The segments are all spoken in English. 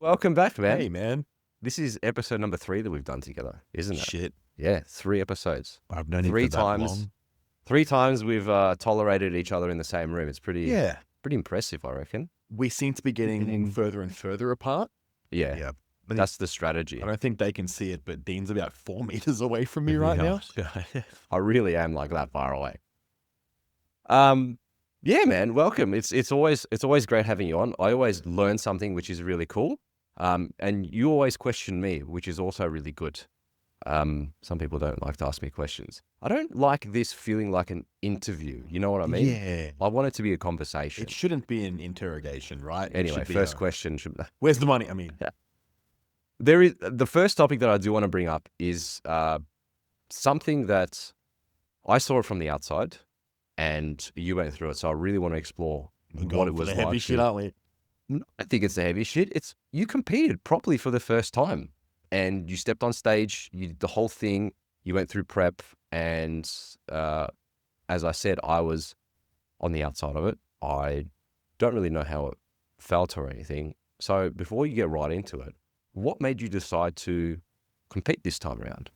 Welcome back, man. Hey, man. This is episode number 3 that we've done together, isn't it? Shit. Yeah, 3 episodes. I've known you for Three that times. long. 3 times we've tolerated each other in the same room. It's pretty impressive, I reckon. We seem to be getting further and further apart. Yeah. That's the strategy. I don't think they can see it, but Dean's about 4 meters away from me right now. I really am like that far away. Yeah, man, welcome. It's always great having you on. I always learn something which is really cool. And you always question me, which is also really good. Some people don't like to ask me questions. I don't like this feeling like an interview. You know what I mean? Yeah. I want it to be a conversation. It shouldn't be an interrogation, right? Anyway, first question. Where's the money? I mean, there is the first topic that I do want to bring up is something that I saw it from the outside, and you went through it. So I really want to explore what it was like. Heavy shit, aren't we? I think it's the heavy shit. It's you competed properly for the first time, and you stepped on stage. You did the whole thing. You went through prep, and as I said, I was on the outside of it. I don't really know how it felt or anything. So before you get right into it, what made you decide to compete this time around?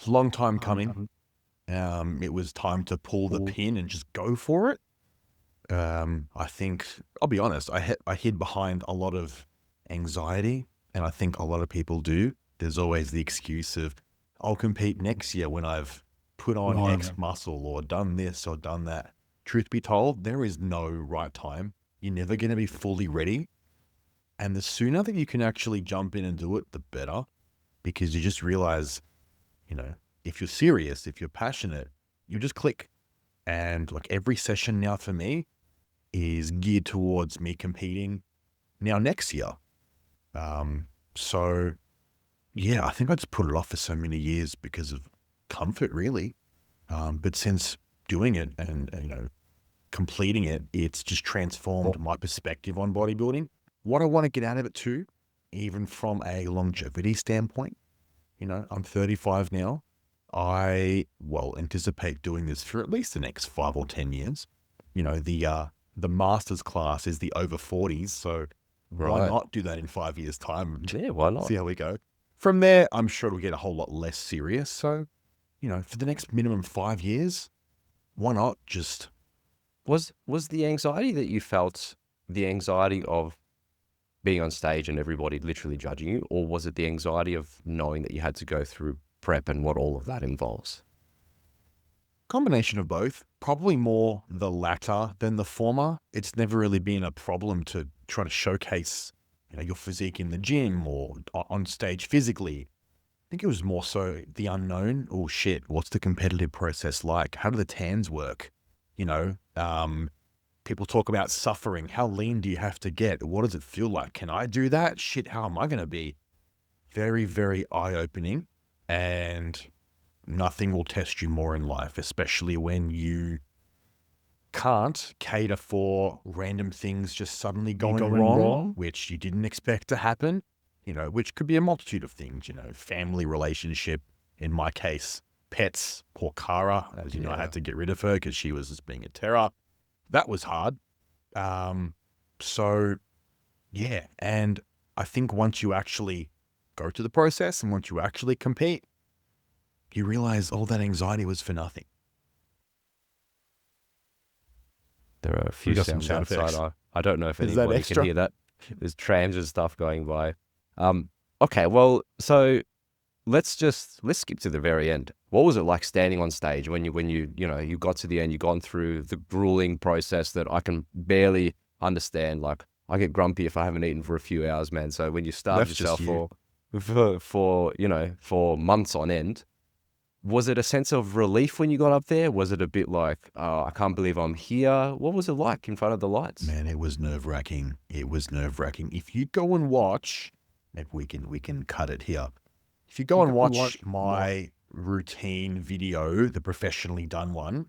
Long time coming. It was time to pull the pin and just go for it. I think, I'll be honest, I hid behind a lot of anxiety, and I think a lot of people do. There's always the excuse of, I'll compete next year when I've put on X muscle or done this or done that. Truth be told, there is no right time. You're never going to be fully ready. And the sooner that you can actually jump in and do it, the better, because you just realize, if you're serious, if you're passionate, you just click. And like every session now for me is geared towards me competing now next year. So yeah, I think I just put it off for so many years because of comfort, really. But since doing it and completing it, it's just transformed my perspective on bodybuilding. What I want to get out of it too, even from a longevity standpoint. I'm 35 now. I anticipate doing this for at least the next 5 or 10 years. The master's class is the over 40s, so why not do that in 5 years' time? Yeah, why not? See how we go. From there, I'm sure it'll get a whole lot less serious. So, for the next minimum 5 years, why not just... Was the anxiety that you felt the anxiety of being on stage and everybody literally judging you, or was it the anxiety of knowing that you had to go through prep and what all of that involves? Combination of both. Probably more the latter than the former. It's never really been a problem to try to showcase, your physique in the gym or on stage physically. I think it was more so the unknown. Oh shit, what's the competitive process like? How do the tans work? People talk about suffering. How lean do you have to get? What does it feel like? Can I do that? Shit, how am I going to be? Very, very eye-opening, and nothing will test you more in life, especially when you can't cater for random things just suddenly going wrong, which you didn't expect to happen, which could be a multitude of things, family relationship, in my case, pets, poor Cara, as you know, I had to get rid of her because she was just being a terror. That was hard. So yeah. And I think once you actually go through the process and once you actually compete, you realize all that anxiety was for nothing. There are a few sounds outside. I don't know if anybody can hear that. There's trams and stuff going by. Okay, well, so let's skip to the very end. What was it like standing on stage when you got to the end? You've gone through the grueling process that I can barely understand. Like, I get grumpy if I haven't eaten for a few hours, man. So when you starve yourself for months on end, was it a sense of relief when you got up there? Was it a bit like, oh, I can't believe I'm here? What was it like in front of the lights? Man, it was nerve-wracking. It was nerve-wracking. If you go and watch, maybe we can cut it here. If you go and watch my routine video, the professionally done one,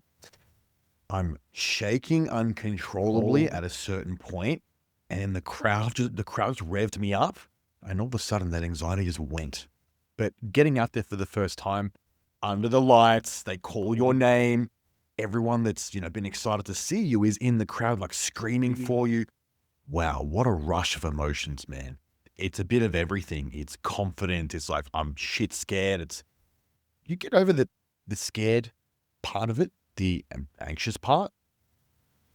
I'm shaking uncontrollably at a certain point, and the crowd just revved me up, and all of a sudden that anxiety just went. But getting out there for the first time, under the lights, they call your name. Everyone that's been excited to see you is in the crowd, like screaming for you. wow, what a rush of emotions, man. It's a bit of everything. It's confident. It's like, I'm shit scared. You get over the scared part of it, the anxious part,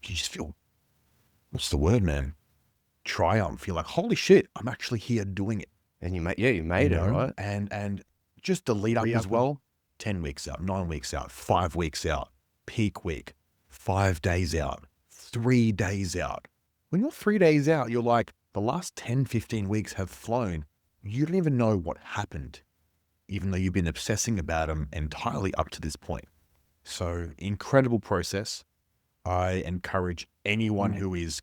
you just feel, what's the word, man? Triumph. You're like, holy shit, I'm actually here doing it. And you made it, right? And just the lead up as well, 10 weeks out, 9 weeks out, 5 weeks out, peak week, 5 days out, 3 days out. When you're 3 days out, you're like, the last 10, 15 weeks have flown. You don't even know what happened, even though you've been obsessing about them entirely up to this point. So incredible process. I encourage anyone who is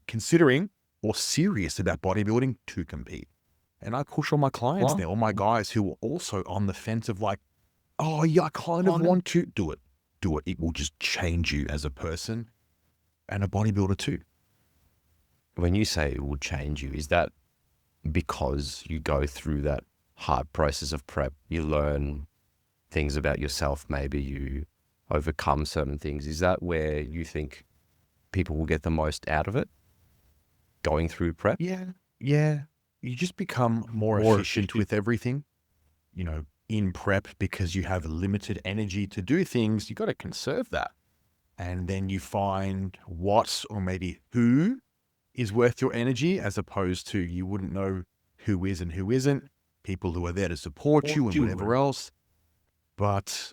considering or serious about bodybuilding to compete. And I push all my clients now, all my guys who are also on the fence of like, oh yeah, I kind of want to do it. Do it. It will just change you as a person and a bodybuilder too. When you say it will change you, is that because you go through that hard process of prep, you learn things about yourself, maybe you overcome certain things? Is that where you think people will get the most out of it, going through prep? Yeah. You just become more efficient with everything, in prep, because you have limited energy to do things. You got to conserve that. And then you find what, or maybe who is worth your energy, as opposed to you wouldn't know who is and who isn't, people who are there to support you and whatever else. But,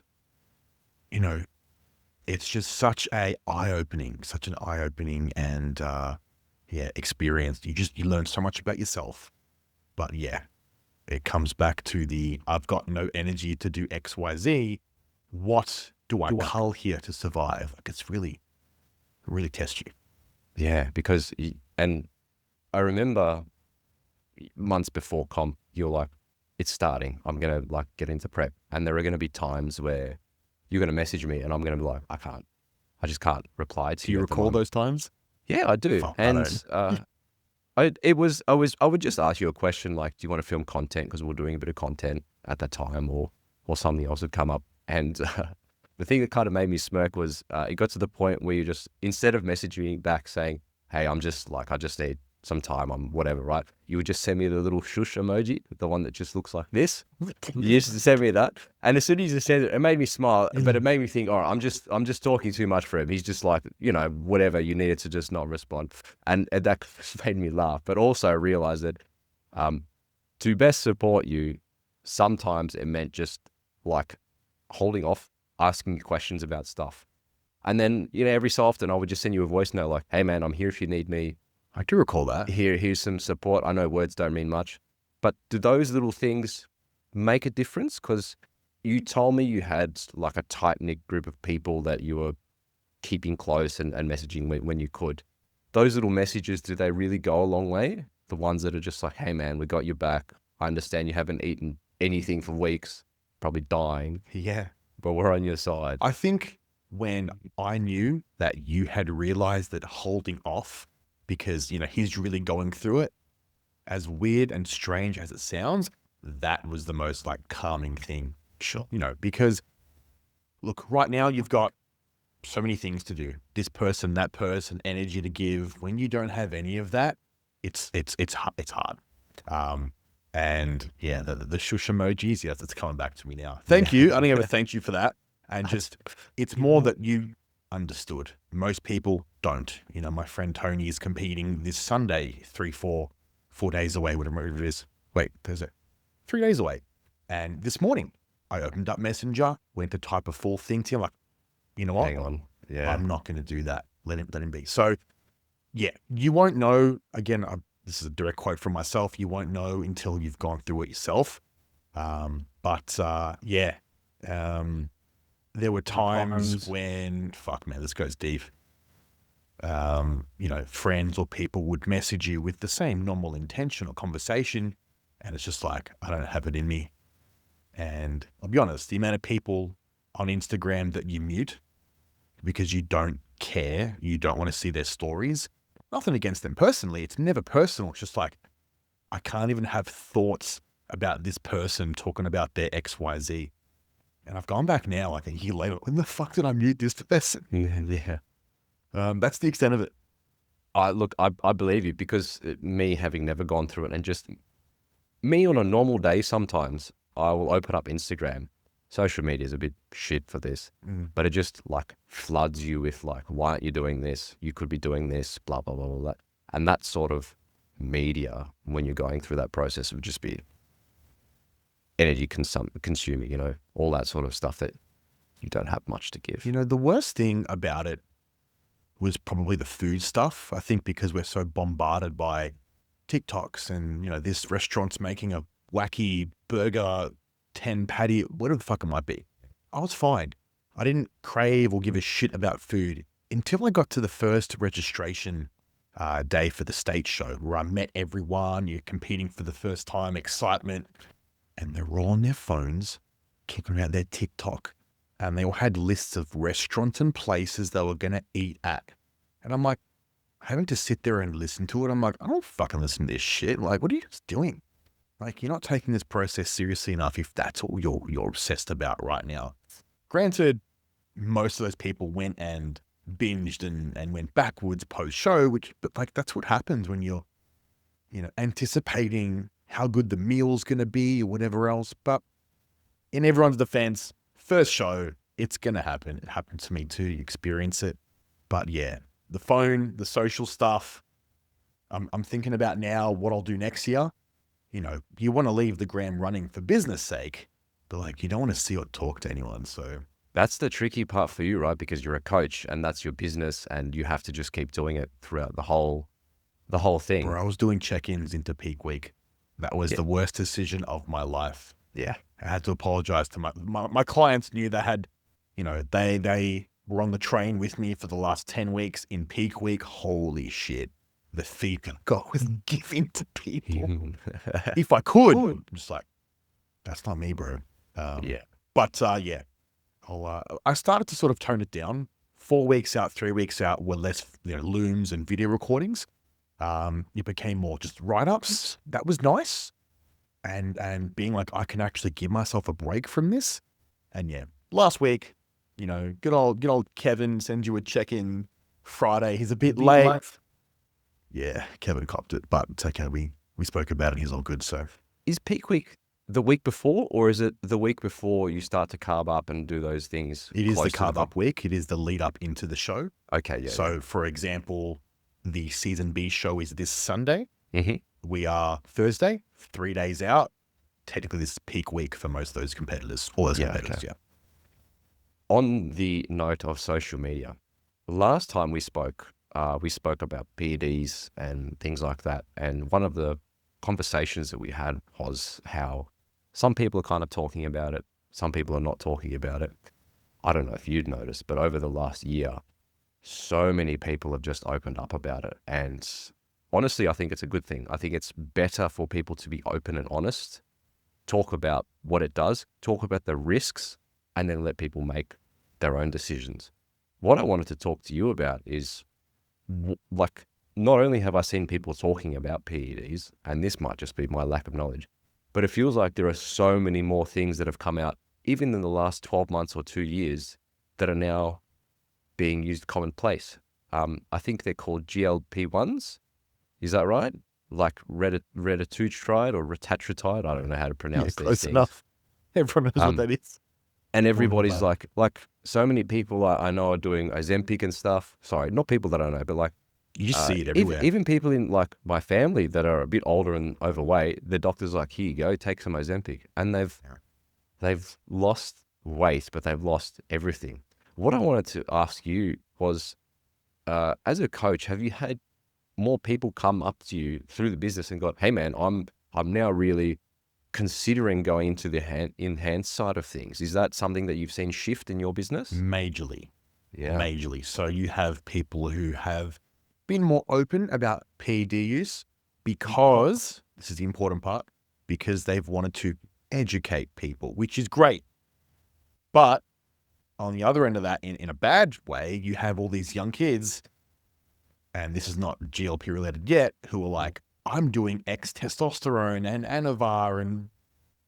it's just such an eye-opening and, experience. You learn so much about yourself. But yeah, it comes back to I've got no energy to do X, Y, Z. What do I cull here to survive? Like, it's really test you. Yeah, because, and I remember months before comp, you're like, it's starting. I'm going to get into prep. And there are going to be times where you're going to message me and I'm going to be like, I just can't reply to you. Do you recall those times? Yeah, I do. Fuck, I would just ask you a question like, do you want to film content? Because we're doing a bit of content at that time, or something else would come up. And the thing that kind of made me smirk was it got to the point where you just, instead of messaging back saying, hey, I just need some time on whatever, right? You would just send me the little shush emoji, the one that just looks like this. You used to send me that. And as soon as you said it, it made me smile, but it made me think, all right, I'm just talking too much for him. He's just like, whatever, you needed to just not respond. And that made me laugh, but also realize that to best support you, sometimes it meant just like holding off, asking you questions about stuff. And then, every so often I would just send you a voice note like, hey man, I'm here if you need me. I do recall that. Here's some support. I know words don't mean much, but do those little things make a difference? Because you told me you had like a tight-knit group of people that you were keeping close and messaging when you could. Those little messages, do they really go a long way? The ones that are just like, hey man, we got your back. I understand you haven't eaten anything for weeks, probably dying. Yeah. But we're on your side. I think when I knew that you had realized that holding off, because, he's really going through it, as weird and strange as it sounds, that was the most calming thing. Sure. Because look, right now you've got so many things to do. This person, that person, energy to give. When you don't have any of that, it's hard. And yeah, the shush emojis, yes, it's coming back to me now. Thank you. I don't ever thank you for that. And just, it's more that you understood. Most people don't. My friend Tony is competing this Sunday, 4 days away, whatever it is. Wait, Thursday, 3 days away. And this morning I opened up Messenger, went to type a full thing to him, like, you know what? Hang on. Yeah. I'm not going to do that. Let him be. So yeah, you won't know. Again, this is a direct quote from myself. You won't know until you've gone through it yourself. There were times when, fuck man, this goes deep. Friends or people would message you with the same normal intention or conversation, and it's just like, I don't have it in me. And I'll be honest, the amount of people on Instagram that you mute because you don't care, you don't want to see their stories, nothing against them personally. It's never personal. It's just like, I can't even have thoughts about this person talking about their XYZ. And I've gone back now, like a year later, when the fuck did I mute this person? Yeah. That's the extent of it. I believe you, because me having never gone through it, and just me on a normal day, sometimes I will open up Instagram. Social media is a bit shit for this, but it just like floods you with like, why aren't you doing this? You could be doing this, blah, blah, blah, blah, blah. And that sort of media, when you're going through that process, would just be energy consuming, all that sort of stuff that you don't have much to give. The worst thing about it was probably the food stuff. I think because we're so bombarded by TikToks and, this restaurant's making a wacky burger, 10 patty, whatever the fuck it might be. I was fine. I didn't crave or give a shit about food until I got to the first registration day for the state show, where I met everyone. You're competing for the first time, excitement, and they're all on their phones, kicking out their TikTok. And they all had lists of restaurants and places they were going to eat at. And I'm like, having to sit there and listen to it, I'm like, I don't fucking listen to this shit. Like, what are you guys doing? Like, you're not taking this process seriously enough if that's all you're obsessed about right now. Granted, most of those people went and binged and went backwards post-show, but like, that's what happens when you're, anticipating how good the meal's going to be or whatever else. But in everyone's defense, first show, it's going to happen. It happened to me too. You experience it. But yeah, the phone, the social stuff, I'm thinking about now what I'll do next year. You want to leave the gram running for business sake, but like, you don't want to see or talk to anyone. So that's the tricky part for you, right? Because you're a coach and that's your business, and you have to just keep doing it throughout the whole thing. Bro, I was doing check-ins into peak week. That was the worst decision of my life. Yeah. I had to apologize to my clients. Knew they had, they were on the train with me for the last 10 weeks. In peak week, holy shit, the feedback I was giving to people. If I could, I'm just like, that's not me, bro. But yeah, I started to sort of tone it down. 4 weeks out, 3 weeks out were less, looms and video recordings. It became more just write-ups. That was nice. And being like, I can actually give myself a break from this. And yeah, last week, good old Kevin sends you a check-in Friday. He's a bit late. Yeah, Kevin copped it, but it's okay. We spoke about it. He's all good. So is peak week the week before, or is it the week before you start to carb up and do those things? It is the carb up week. It is the lead up into the show. Okay, yeah. So for example, the season B show is this Sunday. Mm-hmm. We are Thursday, 3 days out. Technically, this is peak week for most of those competitors. All those competitors, okay. Yeah. On the note of social media, last time we spoke about PEDs and things like that. And one of the conversations that we had was how some people are kind of talking about it. Some people are not talking about it. I don't know if you'd noticed, but over the last year, so many people have just opened up about it. And honestly, I think it's a good thing. I think it's better for people to be open and honest, talk about what it does, talk about the risks, and then let people make their own decisions. What I wanted to talk to you about is, like, not only have I seen people talking about PEDs, and this might just be my lack of knowledge, but it feels like there are so many more things that have come out, even in the last 12 months or 2 years, that are now being used commonplace. I think they're called GLP-1s. Is that right? Like retatrutide or retatrutide. I don't know how to pronounce these close things. Enough. Everyone knows what that is. And everybody's like so many people I know are doing Ozempic and stuff. Sorry, not people that I know, but like, you see it everywhere. Even people in like my family that are a bit older and overweight, the doctor's like, here you go, take some Ozempic. And they've lost weight, but they've lost everything. What I wanted to ask you was, as a coach, have you had more people come up to you through the business and go, hey man, I'm now really considering going into the enhanced side of things? Is that something that you've seen shift in your business? Majorly. Yeah. Majorly. So you have people who have been more open about PED use because, this is the important part, because they've wanted to educate people, which is great. But on the other end of that, in a bad way, you have all these young kids, and this is not GLP related yet, who are like, I'm doing X testosterone and Anavar, and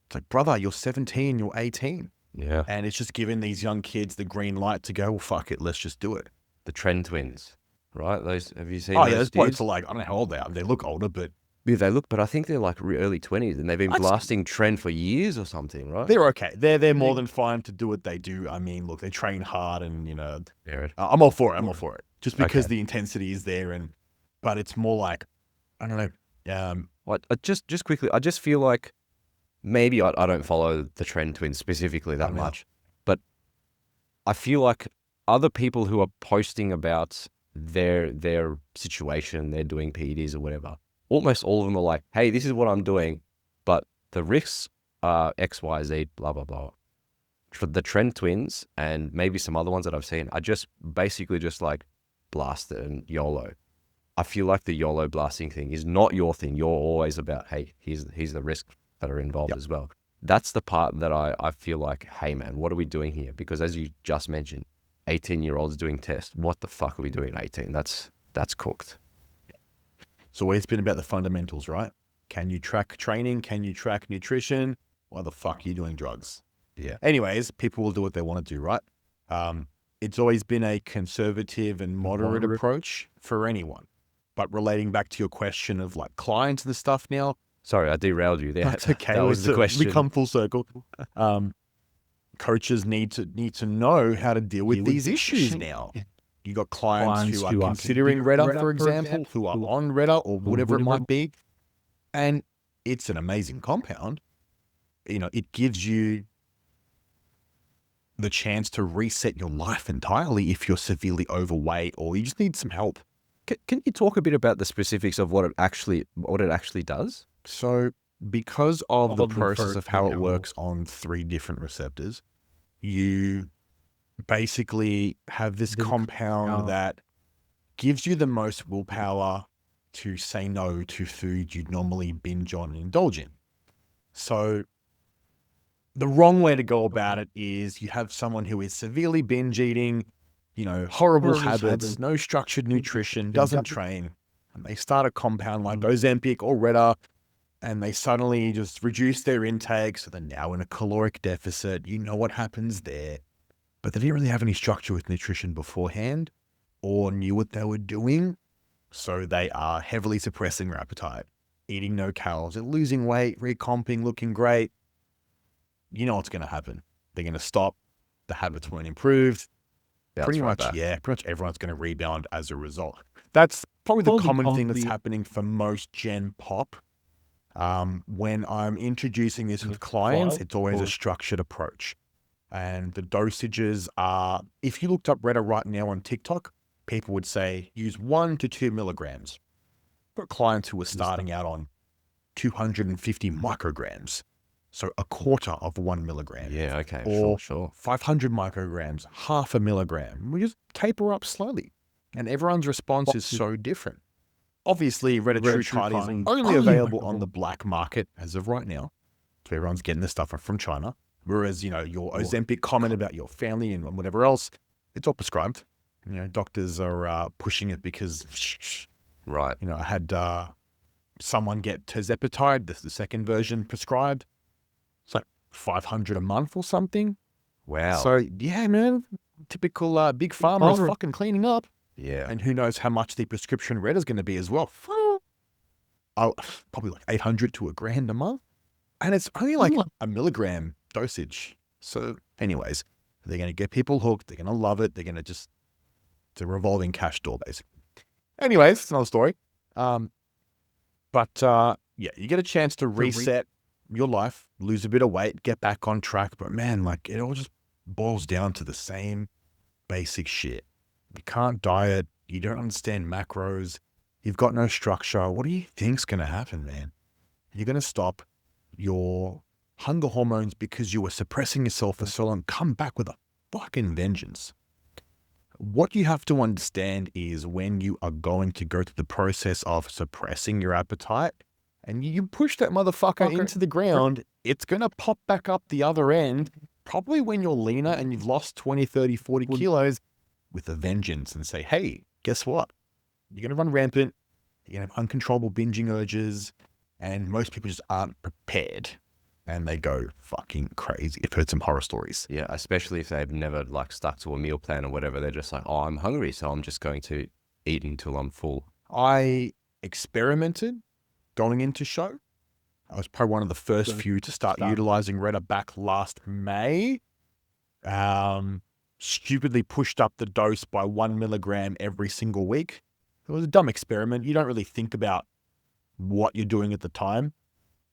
it's like, brother, you're 17, you're 18. Yeah. And it's just giving these young kids the green light to go, well, fuck it, let's just do it. The trend twins. right? Those, have you seen Oh those yeah, those blokes dudes? are like, I don't know how old they are. They look older, but Yeah, they look, but I think they're like early 20s, and they've been blasting trend for years or something, right? they're okay. They're more than fine to do what they do. I mean, look, they train hard, and Jared. I'm all for it. I'm all for it. Just because Okay. the intensity is there, but it's more like, I don't know. I just quickly, I just feel like maybe I don't follow the trend twins specifically that much, but I feel like other people who are posting about their situation, they're doing PEDs or whatever, almost all of them are like, hey, this is what I'm doing, but the risks are X, Y, Z, blah, blah, blah. For the trend twins and maybe some other ones that I've seen, I just basically just like blast it and YOLO. I feel like the YOLO blasting thing is not your thing. You're always about, hey, here's the risks that are involved as well. That's the part that I feel like, hey man, what are we doing here? Because as you just mentioned, 18-year-olds doing tests. What the fuck are we doing at 18? That's cooked. It's always been about the fundamentals, right? Can you track training? Can you track nutrition? Why the fuck are you doing drugs? Yeah. Anyways, people will do what they want to do, right? It's always been a conservative and moderate approach for anyone. But relating back to your question of like clients and stuff now. Sorry, I derailed you there. That's okay. That was the question. We come full circle. Coaches need to know how to deal with these issues now. You got clients who are considering Retta, for example, who are on Retta or whatever it might be. And it's an amazing compound. It gives you the chance to reset your life entirely if you're severely overweight or you just need some help. Can you talk a bit about the specifics of what it actually does? So because of the process of how it works on 3 different receptors, you basically have this compound that gives you the most willpower to say no to food you'd normally binge on and indulge in. So the wrong way to go about it is you have someone who is severely binge eating, horrible habits, no structured nutrition, doesn't train, and they start a compound like Ozempic or Retta, and they suddenly just reduce their intake, so they're now in a caloric deficit. You know what happens there. But they didn't really have any structure with nutrition beforehand or knew what they were doing, so they are heavily suppressing their appetite, eating no calories, and losing weight, recomping, looking great. You know what's going to happen. They're going to stop. The habits weren't improved. Pretty much everyone's going to rebound as a result. That's probably the common thing that's happening for most Gen Pop. When I'm introducing this with clients, it's always a structured approach. And the dosages are, if you looked up Retta right now on TikTok, people would say use 1 to 2 milligrams. I've got clients who are starting out on 250 micrograms. So a quarter of 1 milligram. Yeah, okay, or sure. 500 micrograms, half a milligram. We just taper up slowly. And everyone's response is so different. Obviously, Retatrutide is only available on the black market as of right now. So everyone's getting this stuff from China. Whereas, your Ozempic comment about your family and whatever else, it's all prescribed. Doctors are pushing it because, right. I had someone get tirzepatide, the second version prescribed. It's like $500 a month or something. Wow. So yeah, man, typical big pharma is fucking cleaning up. Yeah. And who knows how much the prescription Retta is going to be as well. Probably like $800 to $1,000 a month. And it's only like a milligram dosage. So anyways, they're going to get people hooked. They're going to love it. They're going to it's a revolving cash door, basically. Anyways, it's another story. Yeah, you get a chance to reset your life, lose a bit of weight, get back on track. But man, it all just boils down to the same basic shit. You can't diet. You don't understand macros. You've got no structure. What do you think's going to happen, man? You're going to stop your hunger hormones because you were suppressing yourself for so long. Come back with a fucking vengeance. What you have to understand is when you are going to go through the process of suppressing your appetite and you push that motherfucker into the ground, it's going to pop back up the other end, probably when you're leaner and you've lost 20, 30, 40 kilos with a vengeance and say, hey, guess what? You're going to run rampant. You're going to have uncontrollable binging urges. And most people just aren't prepared. And they go fucking crazy. I've heard some horror stories. Yeah, especially if they've never stuck to a meal plan or whatever. They're just like, oh, I'm hungry, so I'm just going to eat until I'm full? I experimented going into show. I was probably one of the first few to start utilizing Retta back last May. Stupidly pushed up the dose by 1 milligram every single week. It was a dumb experiment. You don't really think about what you're doing at the time.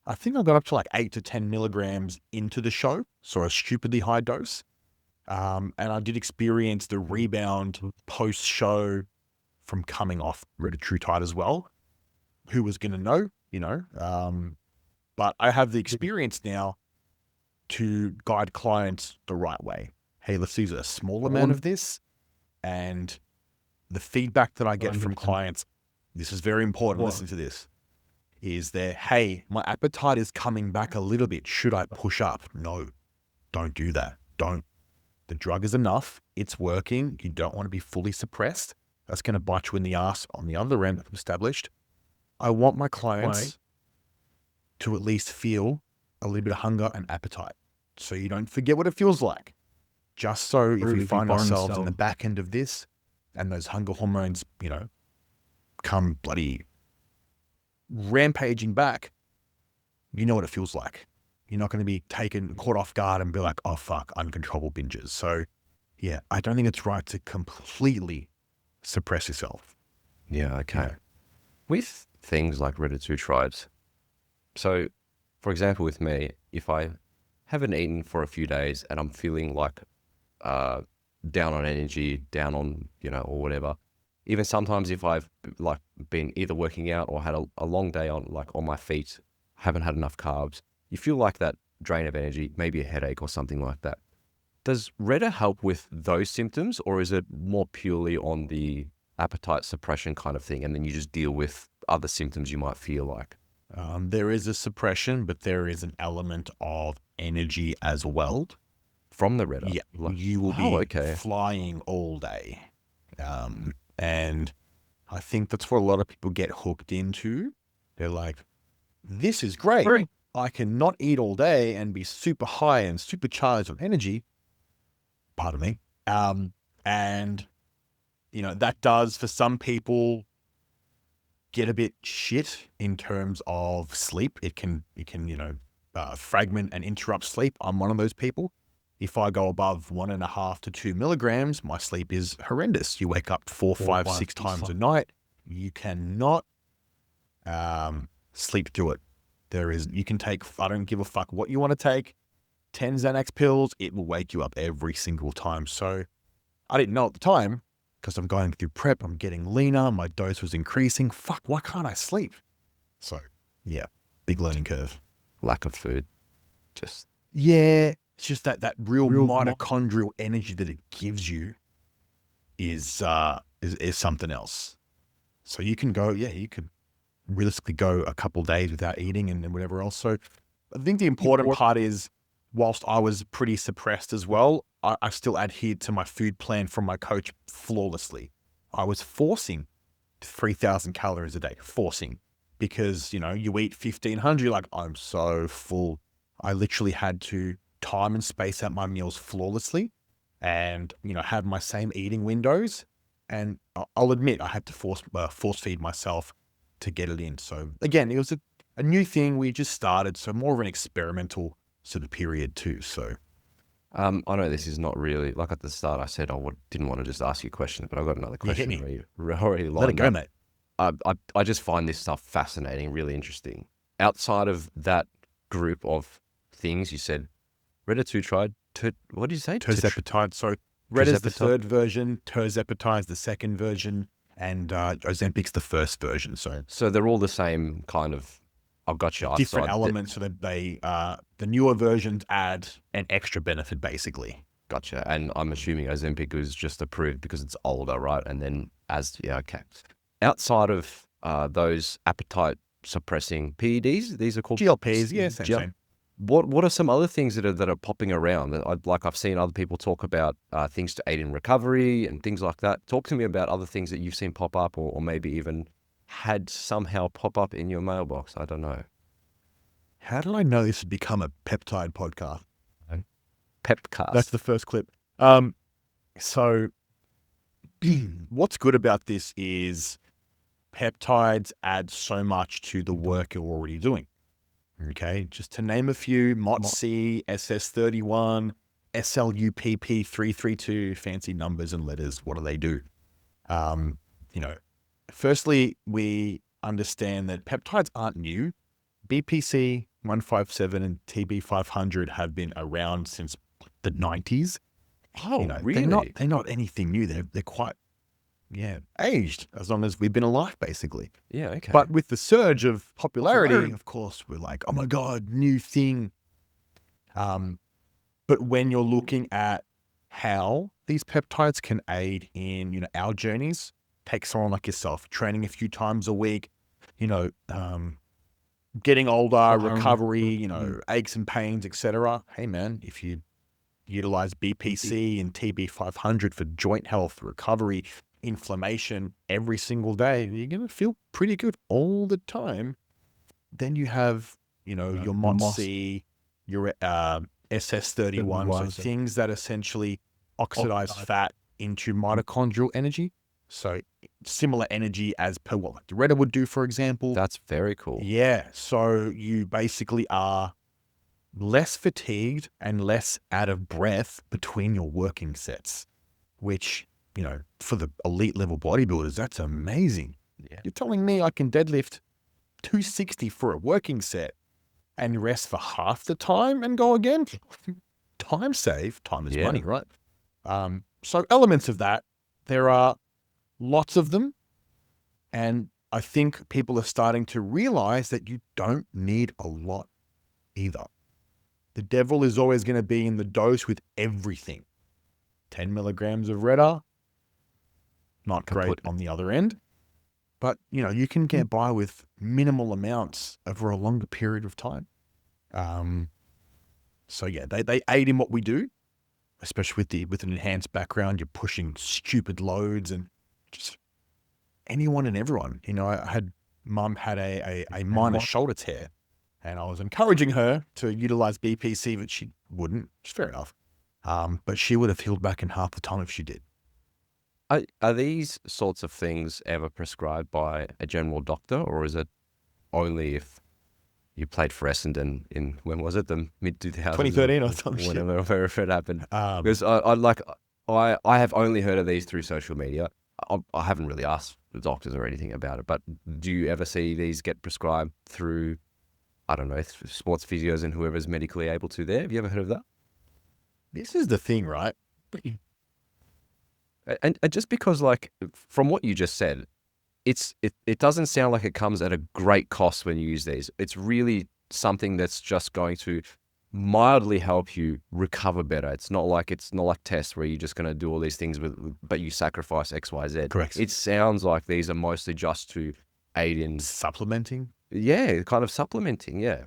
I think I got up to like 8 to 10 milligrams into the show, so a stupidly high dose. And I did experience the rebound post-show from coming off retatrutide as well. Who was going to know, you know? But I have the experience now to guide clients the right way. Hey, let's use a small amount of this. And the feedback that I get from clients, this is very important, listen to this, is that, hey, my appetite is coming back a little bit. Should I push up? No, don't do that. Don't. The drug is enough. It's working. You don't want to be fully suppressed. That's going to bite you in the ass on the other end, established. I want my clients to at least feel a little bit of hunger and appetite. So you don't forget what it feels like. Just so if we find ourselves in the back end of this and those hunger hormones, you know, come bloody rampaging back, you know what it feels like. You're not going to be caught off guard and be like, oh fuck, uncontrollable binges. So yeah, I don't think it's right to completely suppress yourself. Yeah, okay. Yeah. With things like retatrutide, so for example, with me, if I haven't eaten for a few days and I'm feeling like down on energy, down on, you know, or whatever, even sometimes if I've like been either working out or had a long day on my feet, haven't had enough carbs, you feel like that drain of energy, maybe a headache or something like that. Does Retta help with those symptoms, or is it more purely on the appetite suppression kind of thing, and then you just deal with other symptoms you might feel like? There is a suppression, but there is an element of energy as well. From the Retta? Yeah, you will be flying all day. And I think that's what a lot of people get hooked into. They're like, this is great. I can not eat all day and be super high and supercharged on energy. Pardon me. And, you know, that does for some people get a bit shit in terms of sleep. It can, you know, fragment and interrupt sleep. I'm one of those people. If I go above 1.5 to 2 milligrams, my sleep is horrendous. You wake up 4, 5, 6 times a night. You cannot sleep through it. You can take, I don't give a fuck what you want to take, 10 Xanax pills, it will wake you up every single time. So I didn't know at the time, because I'm going through prep, I'm getting leaner, my dose was increasing. Fuck, why can't I sleep? So yeah, big learning curve. Lack of food. Yeah, it's just that real mitochondrial energy that it gives you is something else. So you can go, you could realistically go a couple of days without eating and whatever else. So I think the important part is, whilst I was pretty suppressed as well, I still adhered to my food plan from my coach flawlessly. I was forcing 3,000 calories a day, because, you know, you eat 1,500, you're like, I'm so full. I literally had to time and space out my meals flawlessly and, you know, have my same eating windows. And I'll admit, I had to force feed myself to get it in. So again, it was a new thing. We just started, so more of an experimental sort of period too. So I know this is not really, like at the start I said I didn't want to just ask you questions, but I've got another question. Already let it go, mate. I just find this stuff fascinating, really interesting. Outside of that group of things, you said retatrutide, what did you say? Tirzepatide. So Retta's the third version, tirzepatide is the second version, and Ozempic's the first version. So they're all the same kind of, I've got you. Different elements, so that the newer versions add an extra benefit, basically. Gotcha. And I'm assuming Ozempic was just approved because it's older, right? And then okay. Outside of those appetite suppressing PEDs, these are called GLPs, same. What are some other things that are popping around? I've seen other people talk about things to aid in recovery and things like that. Talk to me about other things that you've seen pop up, or maybe even had somehow pop up in your mailbox. I don't know. How did I know this would become a peptide podcast? Pepcast. That's the first clip. So what's good about this is peptides add so much to the work you're already doing. Okay, just to name a few: MOTS-c, SS31, SLUPP 332, fancy numbers and letters. What do they do? Firstly, we understand that peptides aren't new. BPC 157 and TB 500 have been around since the 90s. Oh, really? They're not anything new. They're quite aged, as long as we've been alive, basically. Yeah, okay. But with the surge of popularity, of course, we're like, oh my God, new thing. But when you're looking at how these peptides can aid in, our journeys, take someone like yourself, training a few times a week, getting older, recovery, aches and pains, etc. Hey man, if you utilize BPC and TB 500 for joint health, recovery, inflammation every single day, you're going to feel pretty good all the time. Then you have, your MOTS-c, your SS31, so things that essentially oxidize fat into mitochondrial energy. So similar energy as per what the Redder would do, for example. That's very cool. Yeah. So you basically are less fatigued and less out of breath between your working sets, which, for the elite level bodybuilders, that's amazing. Yeah. You're telling me I can deadlift 260 for a working set and rest for half the time and go again? Time save. Time is money, right? So elements of that, there are lots of them. And I think people are starting to realize that you don't need a lot either. The devil is always going to be in the dose with everything. 10 milligrams of Redder, not great on the other end. But, you can get by with minimal amounts over a longer period of time. So yeah, they aid in what we do, especially with an enhanced background. You're pushing stupid loads and just anyone and everyone. Mum had a minor shoulder tear, and I was encouraging her to utilize BPC, but she wouldn't. It's fair enough. But she would have healed back in half the time if she did. Are these sorts of things ever prescribed by a general doctor, or is it only if you played for Essendon in, when was it, the mid-2000s? 2013 or something. Whenever it happened. Because I have only heard of these through social media. I haven't really asked the doctors or anything about it, but do you ever see these get prescribed through, I don't know, sports physios and whoever's medically able to there? Have you ever heard of that? This is the thing, right? And just because, from what you just said, it doesn't sound like it comes at a great cost when you use these. It's really something that's just going to mildly help you recover better. It's not like tests where you're just going to do all these things but you sacrifice X, Y, Z. Correct. It sounds like these are mostly just to aid in supplementing. Yeah, kind of supplementing. Yeah.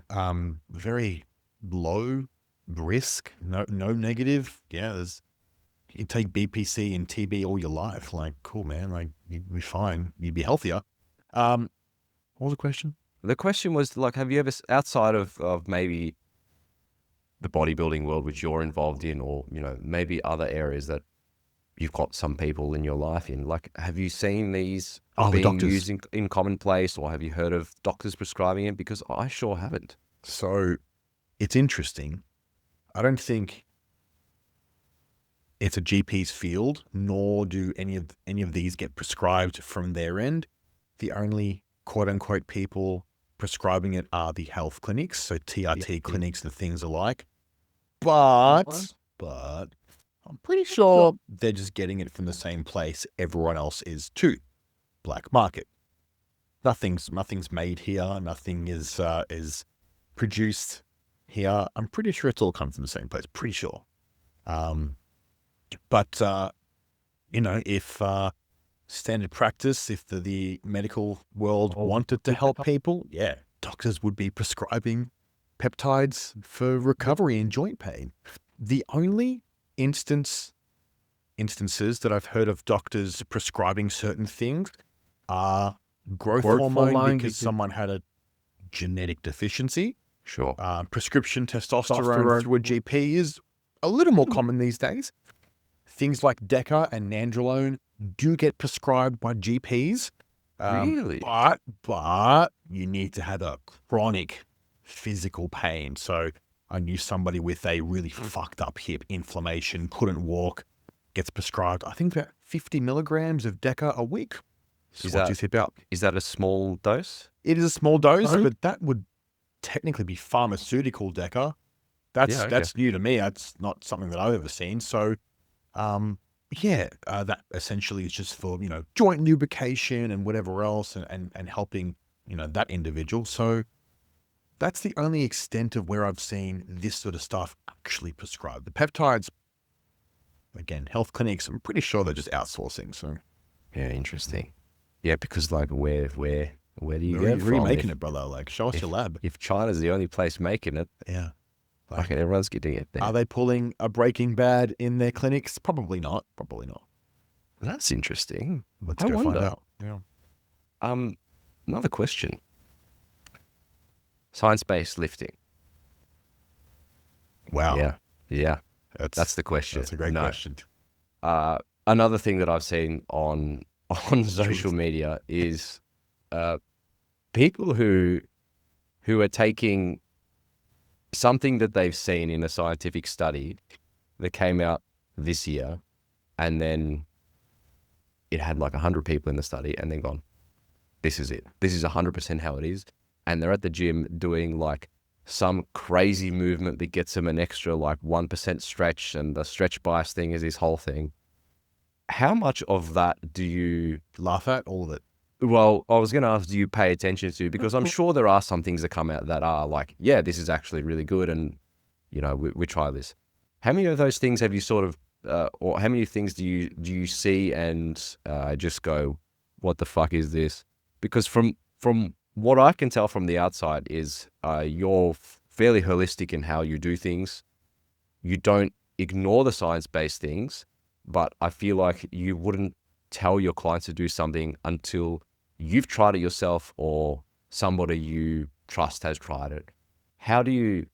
Very low risk, no negative. Yeah, you take BPC and TB all your life. Like, cool, man. You'd be fine. You'd be healthier. What was the question? The question was, have you ever, outside of maybe the bodybuilding world, which you're involved in, or, maybe other areas that you've got some people in your life in, have you seen these being used in commonplace, or have you heard of doctors prescribing it? Because I sure haven't. So it's interesting. I don't think it's a GP's field, nor do any of these get prescribed from their end. The only quote unquote people prescribing it are the health clinics, so TRT clinics and things alike. But I'm pretty sure they're just getting it from the same place everyone else is too. Black market. Nothing's made here. Nothing is produced here. I'm pretty sure it's all come from the same place. Pretty sure. But if standard practice, if the medical world wanted to help people, yeah, doctors would be prescribing peptides for recovery and joint pain. The only instances that I've heard of doctors prescribing certain things are growth hormone because someone had a genetic deficiency. Sure. Prescription testosterone through a GP is a little more common these days. things like Deca and Nandrolone do get prescribed by GPs. Really? But you need to have a chronic physical pain. So I knew somebody with a really fucked up hip, inflammation, couldn't walk, gets prescribed, I think, about 50 milligrams of Deca a week. Swats his hip out. Is that a small dose? It is a small dose, but that would technically be pharmaceutical Deca. That's new to me. That's not something that I've ever seen. So, that essentially is just for, joint lubrication and whatever else and helping, that individual. So that's the only extent of where I've seen this sort of stuff actually prescribed. The peptides, again, health clinics, I'm pretty sure they're just outsourcing. So yeah, interesting. Yeah, because like where do you where get are from? you making it, brother? Like, show us your lab. If China's the only place making it, yeah, like everyone's getting it there. Are they pulling a Breaking Bad in their clinics? Probably not. Probably not. That's interesting. Let's go find out. Yeah. Another question. Science-based lifting. Wow. Yeah. That's the question. That's a great question. Another thing that I've seen on social media is people who are taking something that they've seen in a scientific study that came out this year, and then it had like 100 people in the study, and then gone, this is it. This is 100% how it is. And they're at the gym doing like some crazy movement that gets them an extra like 1% stretch, and the stretch bias thing is this whole thing. How much of that do you laugh at? All of it. Well, I was going to ask, do you pay attention to? Because I'm sure there are some things that come out that are like, yeah, this is actually really good, and we try this. How many of those things have you sort of, or how many things do you see and just go, what the fuck is this? Because from what I can tell from the outside is you're fairly holistic in how you do things. You don't ignore the science-based things, but I feel like you wouldn't tell your clients to do something until you've tried it yourself or somebody you trust has tried it. How do you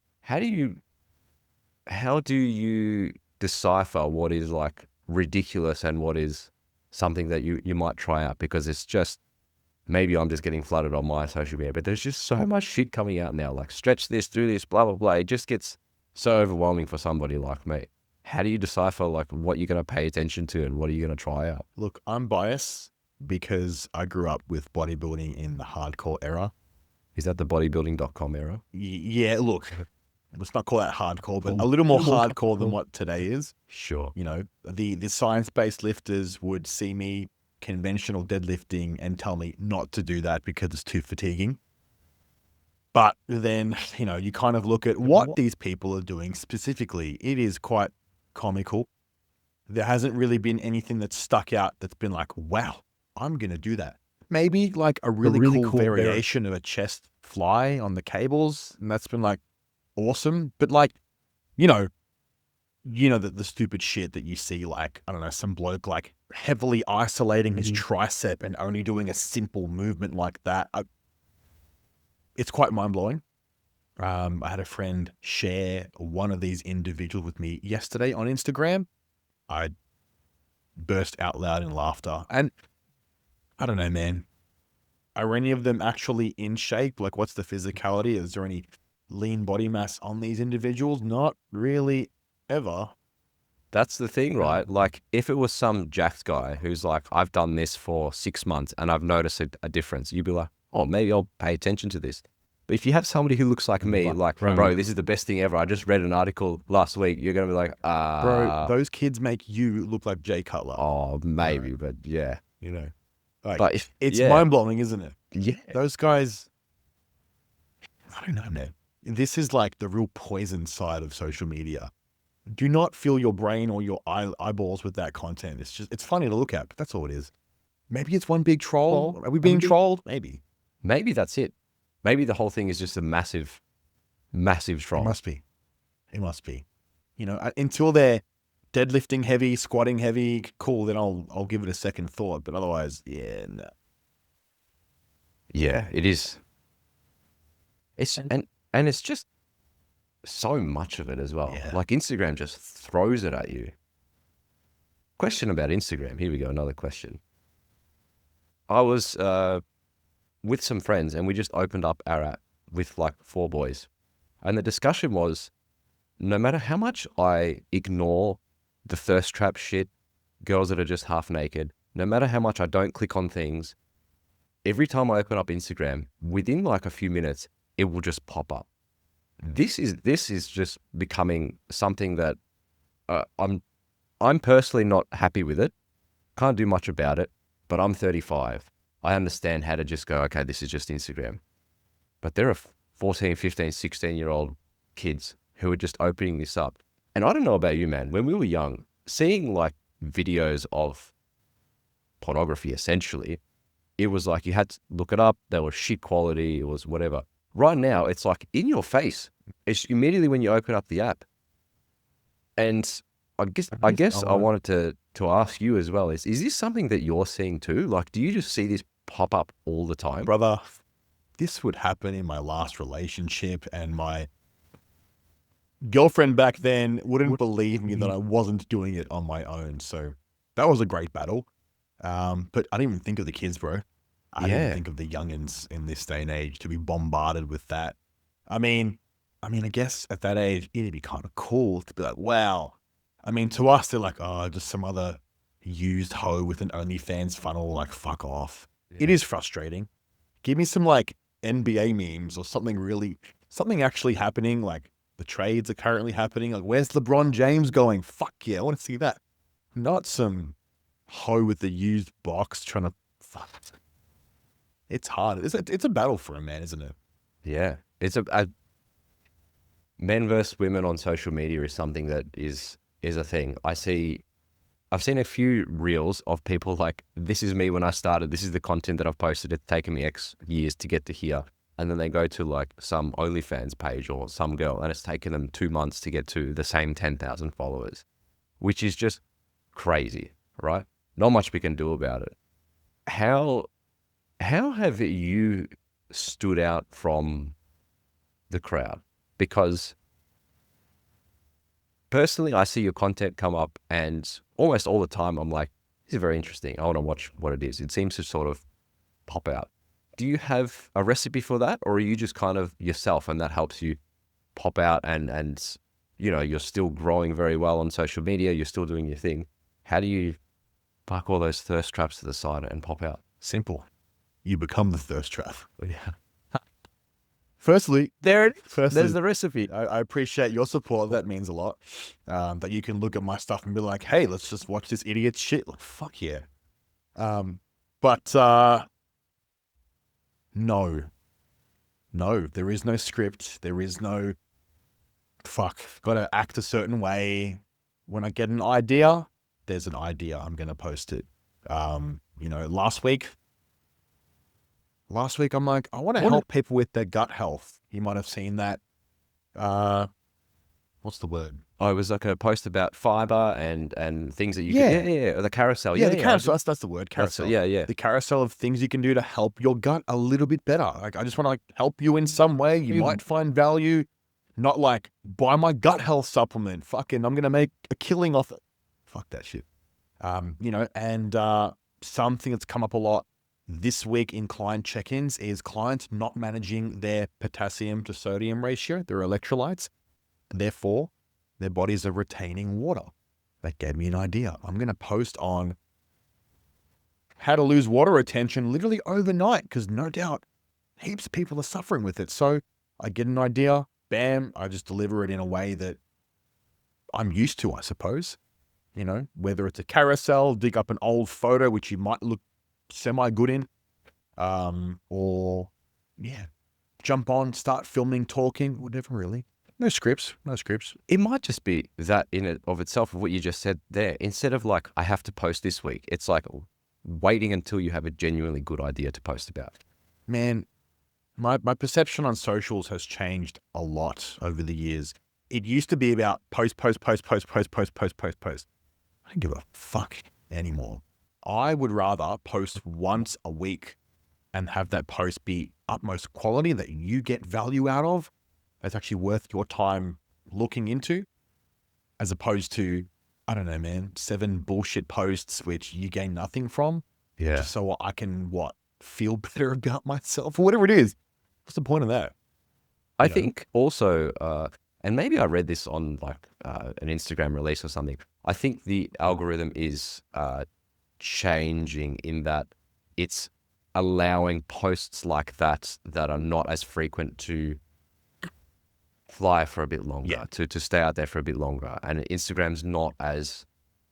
decipher what is like ridiculous and what is something that you might try out? Because it's just, maybe I'm just getting flooded on my social media, but there's just so much shit coming out now, like stretch this, do this, blah, blah, blah. It just gets so overwhelming for somebody like me. How do you decipher like what you're going to pay attention to and what are you going to try out? Look, I'm biased because I grew up with bodybuilding in the hardcore era. Is that the bodybuilding.com era? Yeah, look, let's not call that hardcore, but a little more hardcore than what today is. Sure. The science-based lifters would see me conventional deadlifting and tell me not to do that because it's too fatiguing. But then, you kind of look at what these people are doing specifically. It is quite comical. There hasn't really been anything that's stuck out that's been like, wow, I'm going to do that. Maybe like a really cool variation of a chest fly on the cables. And that's been like awesome. But like, the stupid shit that you see, like, I don't know, some bloke like heavily isolating his tricep and only doing a simple movement like that. It's quite mind blowing. I had a friend share one of these individuals with me yesterday on Instagram. I burst out loud in laughter. And I don't know, man. Are any of them actually in shape? Like, what's the physicality? Is there any lean body mass on these individuals? Not really ever. That's the thing, right? Like, if it was some jacked guy who's like, I've done this for 6 months and I've noticed a difference, you'd be like, oh, maybe I'll pay attention to this. But if you have somebody who looks like me, like, bro, this is the best thing ever. I just read an article last week. You're going to be like, bro, those kids make you look like Jay Cutler. Oh, maybe, but yeah. Like, but it's mind-blowing, isn't it? Yeah. Those guys, I don't know, man. This is like the real poison side of social media. Do not fill your brain or your eyeballs with that content. It's funny to look at, but that's all it is. Maybe it's one big troll. Are we being trolled? Maybe. Maybe that's it. Maybe the whole thing is just a massive, massive troll. It must be. Until they're deadlifting heavy, squatting heavy, cool, then I'll give it a second thought. But otherwise, no. Yeah, it is. And it's just so much of it as well. Yeah. Like Instagram just throws it at you. Question about Instagram. Here we go. Another question. I was with some friends and we just opened up our app with like 4 boys. And the discussion was, no matter how much I ignore the thirst trap shit, girls that are just half naked, no matter how much I don't click on things, every time I open up Instagram, within like a few minutes, it will just pop up. This is just becoming something that I'm personally not happy with it. Can't do much about it, but I'm 35. I understand how to just go, okay, this is just Instagram. But there are 14, 15, 16-year-old kids who are just opening this up. And I don't know about you, man. When we were young, seeing like videos of pornography, essentially, it was like you had to look it up. They were shit quality. It was whatever. Right now, it's like in your face. It's immediately when you open up the app. And I guess I wanted to ask you as well, is this something that you're seeing too? Like, do you just see this pop up all the time? Brother, this would happen in my last relationship, and my girlfriend back then wouldn't believe me that I wasn't doing it on my own. So that was a great battle. But I didn't even think of the kids, bro. I didn't think of the youngins in this day and age to be bombarded with that. I mean, I guess at that age, it'd be kind of cool to be like, wow. I mean, to us, they're like, oh, just some other used hoe with an OnlyFans funnel, like, fuck off. Yeah. It is frustrating. Give me some, like, NBA memes or something actually happening, like the trades are currently happening. Like, where's LeBron James going? Fuck yeah, I want to see that. Not some hoe with the used box trying to, fuck. It's hard. It's a battle for a man, isn't it? Yeah. It's a men versus women on social media is something that is a thing. I've seen a few reels of people like, this is me when I started. This is the content that I've posted. It's taken me X years to get to here. And then they go to like some OnlyFans page or some girl, and it's taken them 2 months to get to the same 10,000 followers, which is just crazy, right? Not much we can do about it. How have you stood out from the crowd? Because personally, I see your content come up and almost all the time I'm like, this is very interesting. I want to watch what it is. It seems to sort of pop out. Do you have a recipe for that, or are you just kind of yourself and that helps you pop out and you know, you're still growing very well on social media, you're still doing your thing. How do you park all those thirst traps to the side and pop out? Simple. You become the thirst trap. Yeah. Firstly, there's the recipe. I appreciate your support. That means a lot. That you can look at my stuff and be like, hey, let's just watch this idiot shit. Like, fuck yeah. No, there is no script. There is no, got to act a certain way. When I get an idea, there's an idea. I'm going to post it. You know, last week, I'm like, I want to help people with their gut health. You might have seen that. What's the word? Oh, it was like a post about fiber and things that you can, or the carousel. The carousel. That's the word. Carousel. The carousel of things you can do to help your gut a little bit better. Like, I just want to like help you in some way. You might find value. Not like, buy my gut health supplement. Fucking, I'm gonna make a killing off it. Fuck that shit. You know, and something that's come up a lot this week in client check-ins is clients not managing their potassium to sodium ratio, their electrolytes. Therefore, their bodies are retaining water. That gave me an idea. I'm going to post on how to lose water retention literally overnight, because no doubt heaps of people are suffering with it. So I get an idea, bam, I just deliver it in a way that I'm used to, I suppose. You know, whether it's a carousel, dig up an old photo, which you might look semi-good in, or jump on, start filming, talking, whatever really. No scripts. It might just be that in and of itself of what you just said there. Instead of like, I have to post this week, it's like waiting until you have a genuinely good idea to post about. Man, my perception on socials has changed a lot over the years. It used to be about post. I don't give a fuck anymore. I would rather post once a week and have that post be utmost quality that you get value out of. That's actually worth your time looking into, as opposed to I don't know, man, 7 bullshit posts which you gain nothing from. Yeah. Just so I can, feel better about myself or whatever it is. What's the point of that? I think also, and maybe I read this on like an Instagram release or something. I think the algorithm is changing in that it's allowing posts like that are not as frequent to fly for a bit longer, to stay out there for a bit longer. And Instagram's not as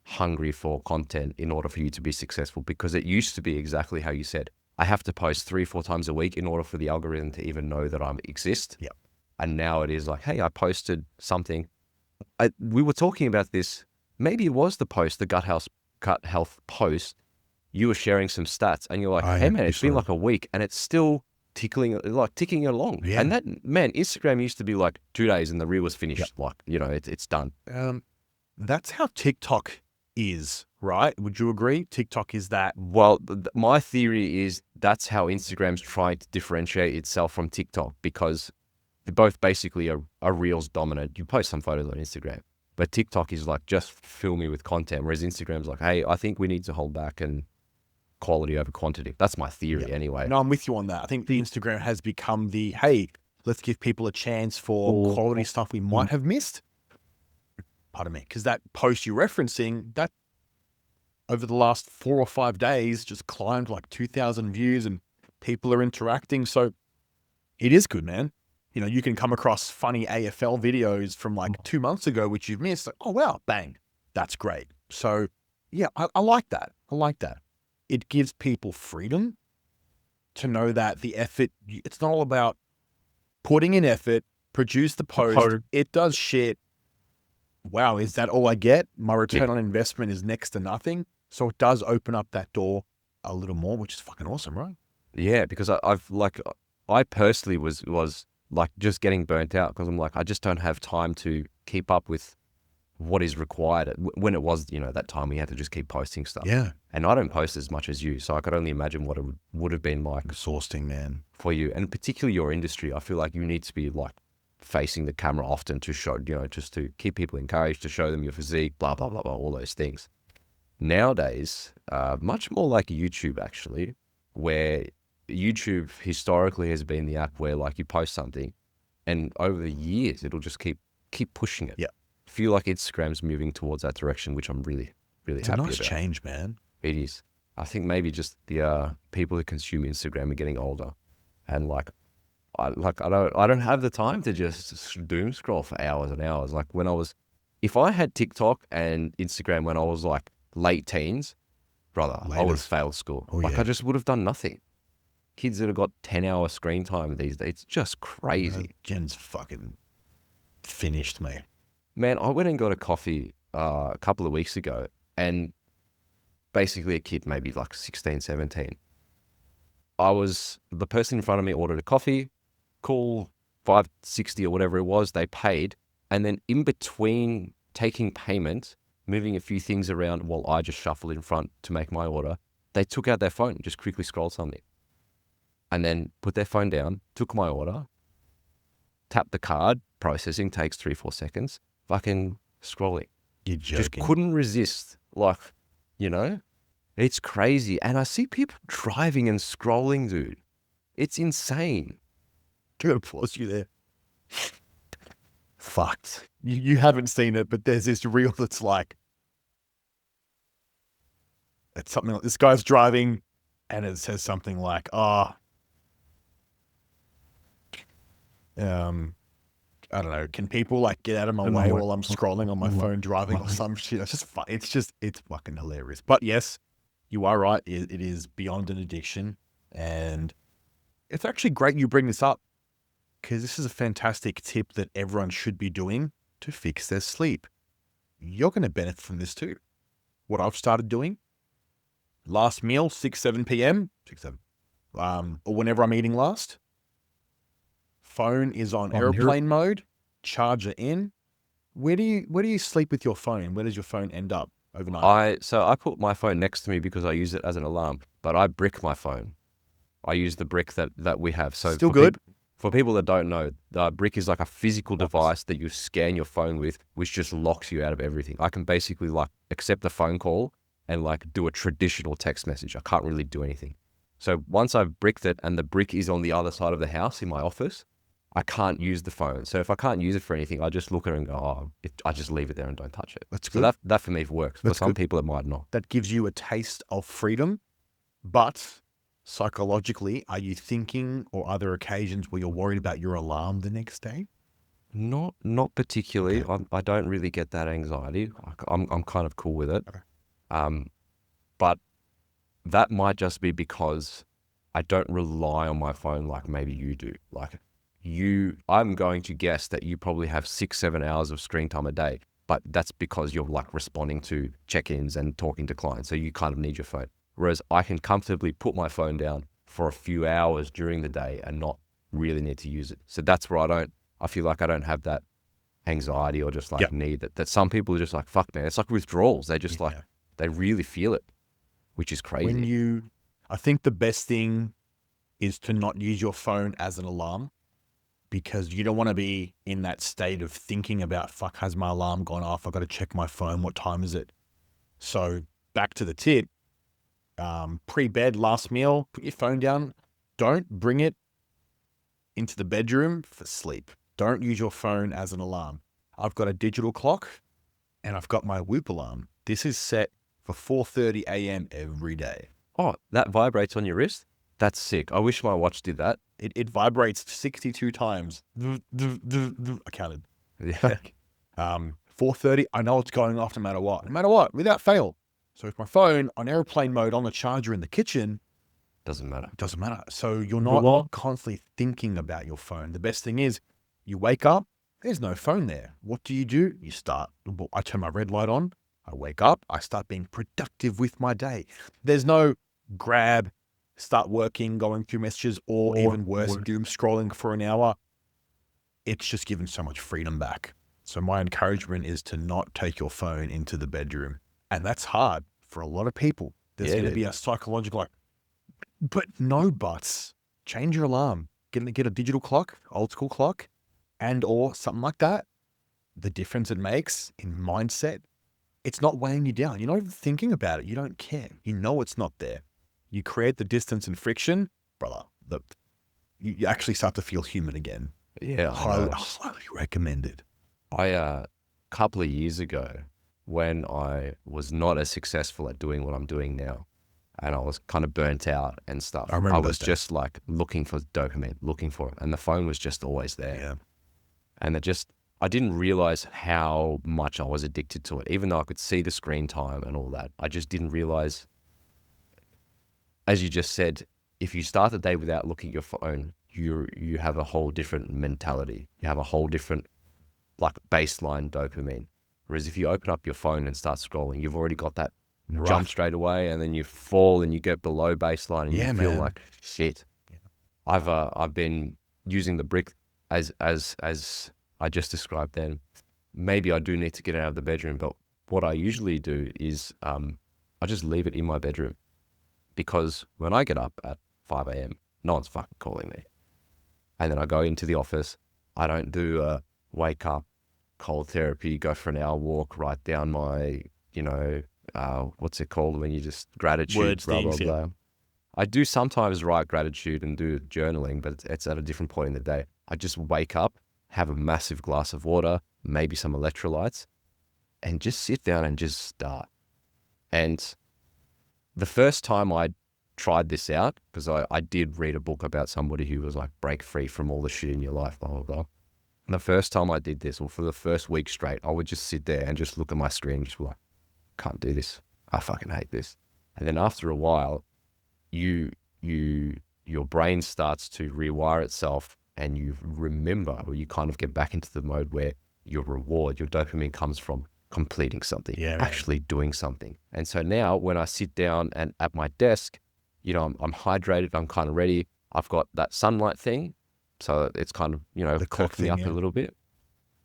hungry for content in order for you to be successful, because it used to be exactly how you said. I have to post 3-4 times a week in order for the algorithm to even know that I exist. Yep. And now it is like, hey, I posted something. We were talking about this. Maybe it was the post, the gut health post. You were sharing some stats, and you're like, hey man, it's been like a week, and it's still ticking along. Yeah. And that, man, Instagram used to be like 2 days and the reel was finished. Yep. Like, it's done. That's how TikTok is, right? Would you agree? TikTok is that. Well, my theory is that's how Instagram's trying to differentiate itself from TikTok, because they both basically are reels dominant. You post some photos on Instagram, but TikTok is like, just fill me with content. Whereas Instagram's like, hey, I think we need to hold back and quality over quantity. That's my theory anyway. No, I'm with you on that. I think the Instagram has become the, hey, let's give people a chance for quality stuff we might have missed. Pardon me. Because that post you're referencing, that over the last 4 or 5 days just climbed like 2,000 views and people are interacting. So it is good, man. You can come across funny AFL videos from like 2 months ago, which you've missed. Like, oh, wow, bang. That's great. So yeah, I like that. I like that. It gives people freedom to know that the effort, it's not all about putting in effort, produce the post. It does shit. Wow, is that all I get? My return on investment is next to nothing. So it does open up that door a little more, which is fucking awesome, right? Yeah, because I personally was like just getting burnt out, because I'm like, I just don't have time to keep up with what is required when it was, that time we had to just keep posting stuff. Yeah. And I don't post as much as you, so I could only imagine what it would have been like. Exhausting, man. For you, and particularly your industry. I feel like you need to be like facing the camera often to show, just to keep people encouraged, to show them your physique, blah, blah, blah, blah, all those things. Nowadays, much more like YouTube actually, where YouTube historically has been the app where like you post something and over the years, it'll just keep pushing it. Yeah. I feel like Instagram's moving towards that direction, which I'm really, really happy about. It's a nice change, man. It is. I think maybe just the people who consume Instagram are getting older, and like, I don't have the time to just doom scroll for hours and hours. Like if I had TikTok and Instagram when I was like late teens, brother, I would have failed school. I just would have done nothing. Kids that have got 10-hour screen time these days, it's just crazy. Jen's fucking finished me. Man, I went and got a coffee a couple of weeks ago, and basically a kid, maybe like 16, 17. The person in front of me ordered a coffee, cool, $5.60 or whatever it was, they paid. And then in between taking payment, moving a few things around while I just shuffled in front to make my order, they took out their phone and just quickly scrolled something. And then put their phone down, took my order, tapped the card, processing takes 3-4 seconds, fucking scrolling. You're joking. Just couldn't resist. Like, it's crazy. And I see people driving and scrolling, dude. It's insane. I'm going to pause you there. Fucked. You haven't seen it, but there's this reel that's like, it's something like this guy's driving and it says something like, I don't know, can people like get out of my way while I'm scrolling on my phone driving or some shit? It's just fun. It's fucking hilarious. But yes, you are right. It is beyond an addiction. And it's actually great you bring this up, because this is a fantastic tip that everyone should be doing to fix their sleep. You're going to benefit from this too. What I've started doing, last meal, 6-7 p.m., or whenever I'm eating last, phone is on airplane mode, charger in. Where do you sleep with your phone? Where does your phone end up overnight? I put my phone next to me because I use it as an alarm, but I brick my phone. I use the brick that we have. So still good. For people that don't know, the brick is like a physical device that you scan your phone with, which just locks you out of everything. I can basically like accept a phone call and like do a traditional text message. I can't really do anything. So once I've bricked it and the brick is on the other side of the house in my office, I can't use the phone. So if I can't use it for anything, I just look at it and go, oh, I just leave it there and don't touch it. That's good. So that for me works. For some people, it might not. That gives you a taste of freedom, but psychologically, are you thinking, or are there occasions where you're worried about your alarm the next day? Not particularly. Okay. I don't really get that anxiety. I'm kind of cool with it. Okay. But that might just be because I don't rely on my phone like maybe you do. Like I'm going to guess that you probably have 6-7 hours of screen time a day, but that's because you're like responding to check-ins and talking to clients. So you kind of need your phone. Whereas I can comfortably put my phone down for a few hours during the day and not really need to use it. So that's where I feel like I don't have that anxiety or just like need that some people are just like, fuck man, it's like withdrawals. They just like, they really feel it, which is crazy. I think the best thing is to not use your phone as an alarm, because you don't want to be in that state of thinking about, fuck, has my alarm gone off? I've got to check my phone. What time is it? So back to the tip, pre-bed, last meal, put your phone down. Don't bring it into the bedroom for sleep. Don't use your phone as an alarm. I've got a digital clock and I've got my Whoop alarm. This is set for 4:30 a.m. every day. Oh, that vibrates on your wrist? That's sick. I wish my watch did that. It vibrates 62 times. I counted. Yeah. 4:30, I know it's going off no matter what, without fail. So if my phone on airplane mode on the charger in the kitchen, doesn't matter. So you're not constantly thinking about your phone. The best thing is you wake up, there's no phone there. What do? I turn my red light on. I wake up, I start being productive with my day. There's no grab, start working, going through messages, or even worse, doom scrolling for an hour. It's just given so much freedom back. So my encouragement is to not take your phone into the bedroom. And that's hard for a lot of people. There's going to be a psychological, like, but no buts. Change your alarm. Get a digital clock, old school clock, and or something like that. The difference it makes in mindset, it's not weighing you down. You're not even thinking about it. You don't care. You know it's not there. You create the distance and friction, brother. You actually start to feel human again. Yeah, highly recommended. A couple of years ago, when I was not as successful at doing what I'm doing now, and I was kind of burnt out and stuff, I was just like looking for dopamine, looking for it, and the phone was just always there. Yeah. And I didn't realize how much I was addicted to it, even though I could see the screen time and all that. I just didn't realize, as you just said, if you start the day without looking at your phone, you have a whole different mentality. You have a whole different like baseline dopamine. Whereas if you open up your phone and start scrolling, you've already got that jump straight away, and then you fall and you get below baseline and you feel like shit. Yeah. I've been using the brick as I just described then. Maybe I do need to get out of the bedroom, but what I usually do is I just leave it in my bedroom, because when I get up at 5 a.m., no one's fucking calling me. And then I go into the office. I don't do a wake up, cold therapy, go for an hour walk, write down my, what's it called when you just gratitude, words, blah, things, blah, blah. I do sometimes write gratitude and do journaling, but it's at a different point in the day. I just wake up, have a massive glass of water, maybe some electrolytes, and just sit down and just start. And the first time I tried this out, because I did read a book about somebody who was like, break free from all the shit in your life, blah, blah, blah. And the first time I did this, or for the first week straight, I would just sit there and just look at my screen and just be like, can't do this. I fucking hate this. And then after a while, your brain starts to rewire itself, and you remember, or you kind of get back into the mode where your reward, your dopamine comes from completing something, actually doing something. And so now when I sit down and at my desk, I'm hydrated, I'm kind of ready. I've got that sunlight thing. So it's kind of, cocking me up a little bit.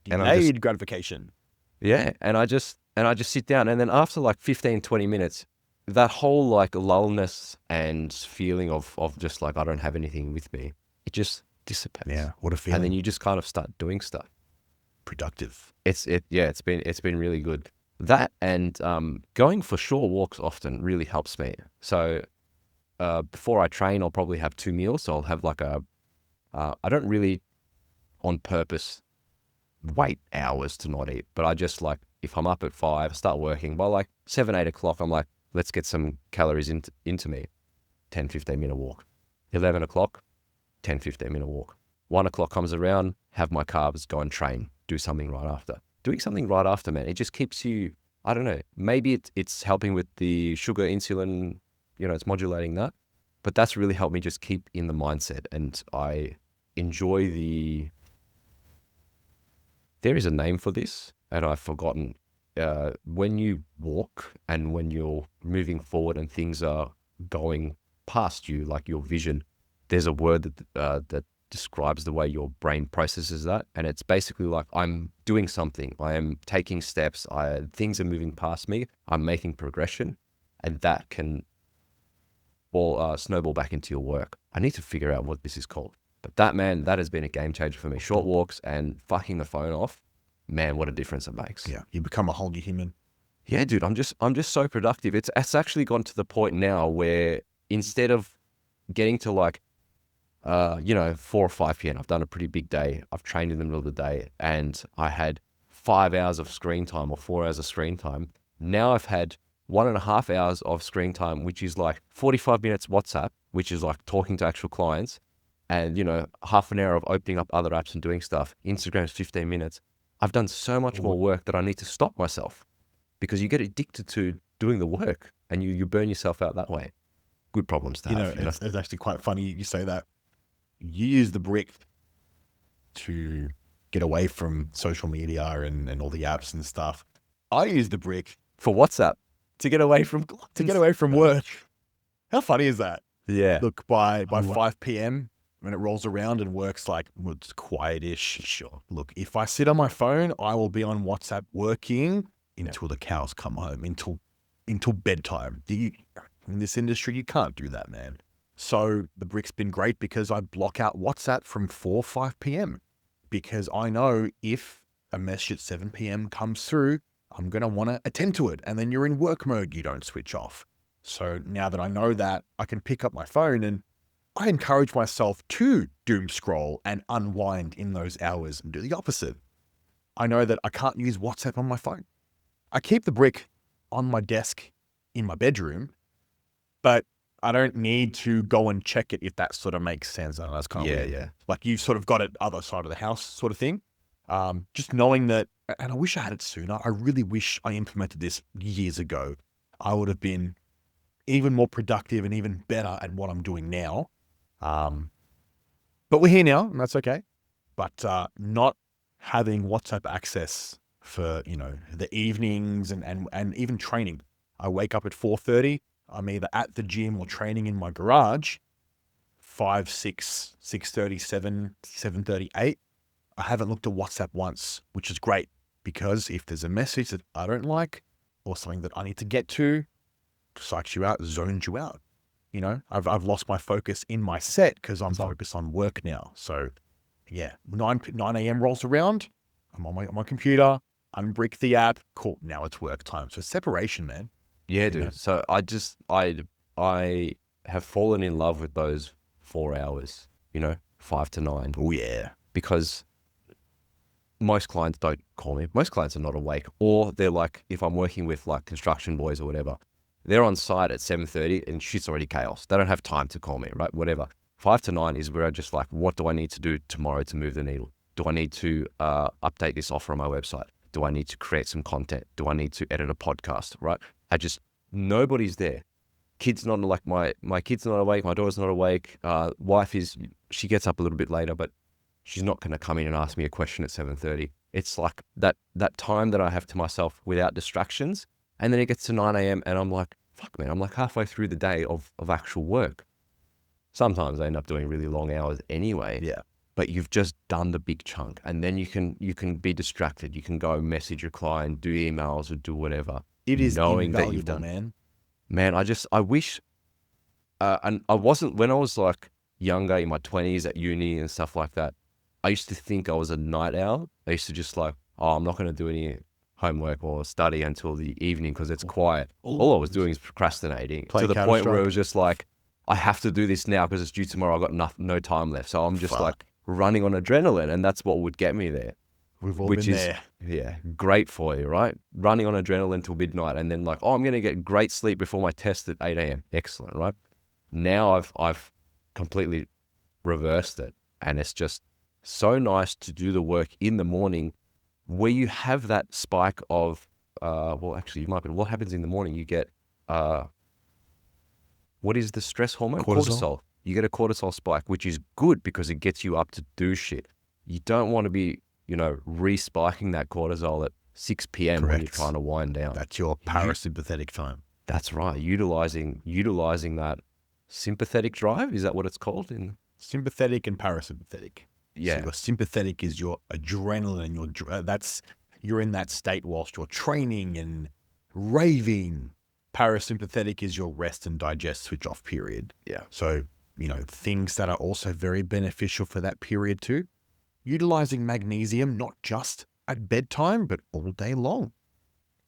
Delayed gratification. Yeah. And I just sit down, and then after like 15, 20 minutes, that whole like lullness and feeling of just like, I don't have anything with me, it just dissipates. Yeah, what a feeling. And then you just kind of start doing stuff. Productive. It's been really good. That and going for short walks often really helps me. So before I train, I'll probably have 2 meals. So I'll have like I don't really on purpose wait hours to not eat, but I just like, if I'm up at 5, start working by like 7, 8 o'clock, I'm like, let's get some calories into me. 10, 15 minute walk. 11 o'clock, 10, 15 minute walk. 1 o'clock comes around, have my carbs, go and train, do something right after. Doing something right after, man, it just keeps you, I don't know, maybe it's helping with the sugar, insulin, it's modulating that. But that's really helped me just keep in the mindset. And I enjoy there is a name for this, and I've forgotten. When you walk and when you're moving forward and things are going past you, like your vision, there's a word that describes the way your brain processes that. And it's basically like, I'm doing something, I am taking steps, things are moving past me, I'm making progression, and that can all snowball back into your work. I need to figure out what this is called. But that has been a game changer for me. Short walks and fucking the phone off, man, what a difference it makes. Yeah, you become a whole new human. Yeah, dude, I'm just so productive. It's actually gone to the point now where instead of getting to like 4 or 5 p.m., I've done a pretty big day. I've trained in the middle of the day and I had 5 hours of screen time or 4 hours of screen time. Now I've had 1.5 hours of screen time, which is like 45 minutes WhatsApp, which is like talking to actual clients, and half an hour of opening up other apps and doing stuff. Instagram's 15 minutes. I've done so much more work that I need to stop myself, because you get addicted to doing the work and you burn yourself out that way. Good problems to have. It's actually quite funny you say that. You use the brick to get away from social media and all the apps and stuff. I use the brick for WhatsApp to get away from work. How funny is that? Yeah. Look, by 5 p.m. when it rolls around and work's like, it's quietish. Sure. Look, if I sit on my phone, I will be on WhatsApp working until the cows come home, until bedtime. In this industry, you can't do that, man. So the brick's been great because I block out WhatsApp from 4, 5 p.m. because I know if a message at 7 p.m. comes through, I'm going to want to attend to it. And then you're in work mode, you don't switch off. So now that I know that, I can pick up my phone, and I encourage myself to doom scroll and unwind in those hours and do the opposite. I know that I can't use WhatsApp on my phone. I keep the brick on my desk in my bedroom, but I don't need to go and check it, if that sort of makes sense. I know that's kind of weird. Yeah. Like you've sort of got it other side of the house sort of thing. Just knowing that, and I wish I had it sooner. I really wish I implemented this years ago. I would have been even more productive and even better at what I'm doing now. But we're here now, and that's okay. But not having WhatsApp access for, the evenings and even training. I wake up at 4:30. I'm either at the gym or training in my garage. 5, 6, 6:30, 7, 7:30, 8. I haven't looked at WhatsApp once, which is great, because if there's a message that I don't like or something that I need to get to, psychs you out, zones you out. I've lost my focus in my set because I'm focused on work now. So yeah, 9 a.m. rolls around. I'm on my computer, unbrick the app. Cool. Now it's work time. So separation, man. Yeah, dude. So I have fallen in love with those 4 hours, 5 to 9. Oh yeah. Because most clients don't call me. Most clients are not awake, or they're like, if I'm working with like construction boys or whatever, they're on site at 7:30 and shit's already chaos. They don't have time to call me, right? Whatever. 5 to 9 is where I just like, what do I need to do tomorrow to move the needle? Do I need to update this offer on my website? Do I need to create some content? Do I need to edit a podcast, right? Nobody's there. Kids not like my kid's not awake. My daughter's not awake. Wife she gets up a little bit later, but she's not going to come in and ask me a question at 7:30. It's like that time that I have to myself without distractions. And then it gets to 9 a.m. and I'm like, fuck, man, I'm like halfway through the day of actual work. Sometimes I end up doing really long hours anyway. Yeah. But you've just done the big chunk, and then you can be distracted. You can go message your client, do emails, or do whatever. It is knowing that you've done, man. I wish, and I wasn't, when I was like younger, in my 20s at uni and stuff like that, I used to think I was a night owl. I used to just like, oh, I'm not going to do any homework or study until the evening because it's quiet. All I was doing is procrastinating to the point where it was just like, I have to do this now because it's due tomorrow. I've got no time left. So I'm just like running on adrenaline, and that's what would get me there. We've all been there. Yeah, great for you, right? Running on adrenaline till midnight, and then like, oh, I'm going to get great sleep before my test at 8 a.m. Excellent, right? Now I've completely reversed it, and it's just so nice to do the work in the morning where you have that spike of, well, actually, you might be, what happens in the morning? You get, what is the stress hormone? Cortisol. You get a cortisol spike, which is good because it gets you up to do shit. You don't want to be, re-spiking that cortisol at 6 p.m. when you're trying to wind down. That's your parasympathetic time. That's right. Utilizing that sympathetic drive. Is that what it's called? Sympathetic and parasympathetic. Yeah. So your sympathetic is your adrenaline. You're in that state whilst you're training and raving. Parasympathetic is your rest and digest switch off period. Yeah. So, things that are also very beneficial for that period too. Utilizing magnesium, not just at bedtime, but all day long.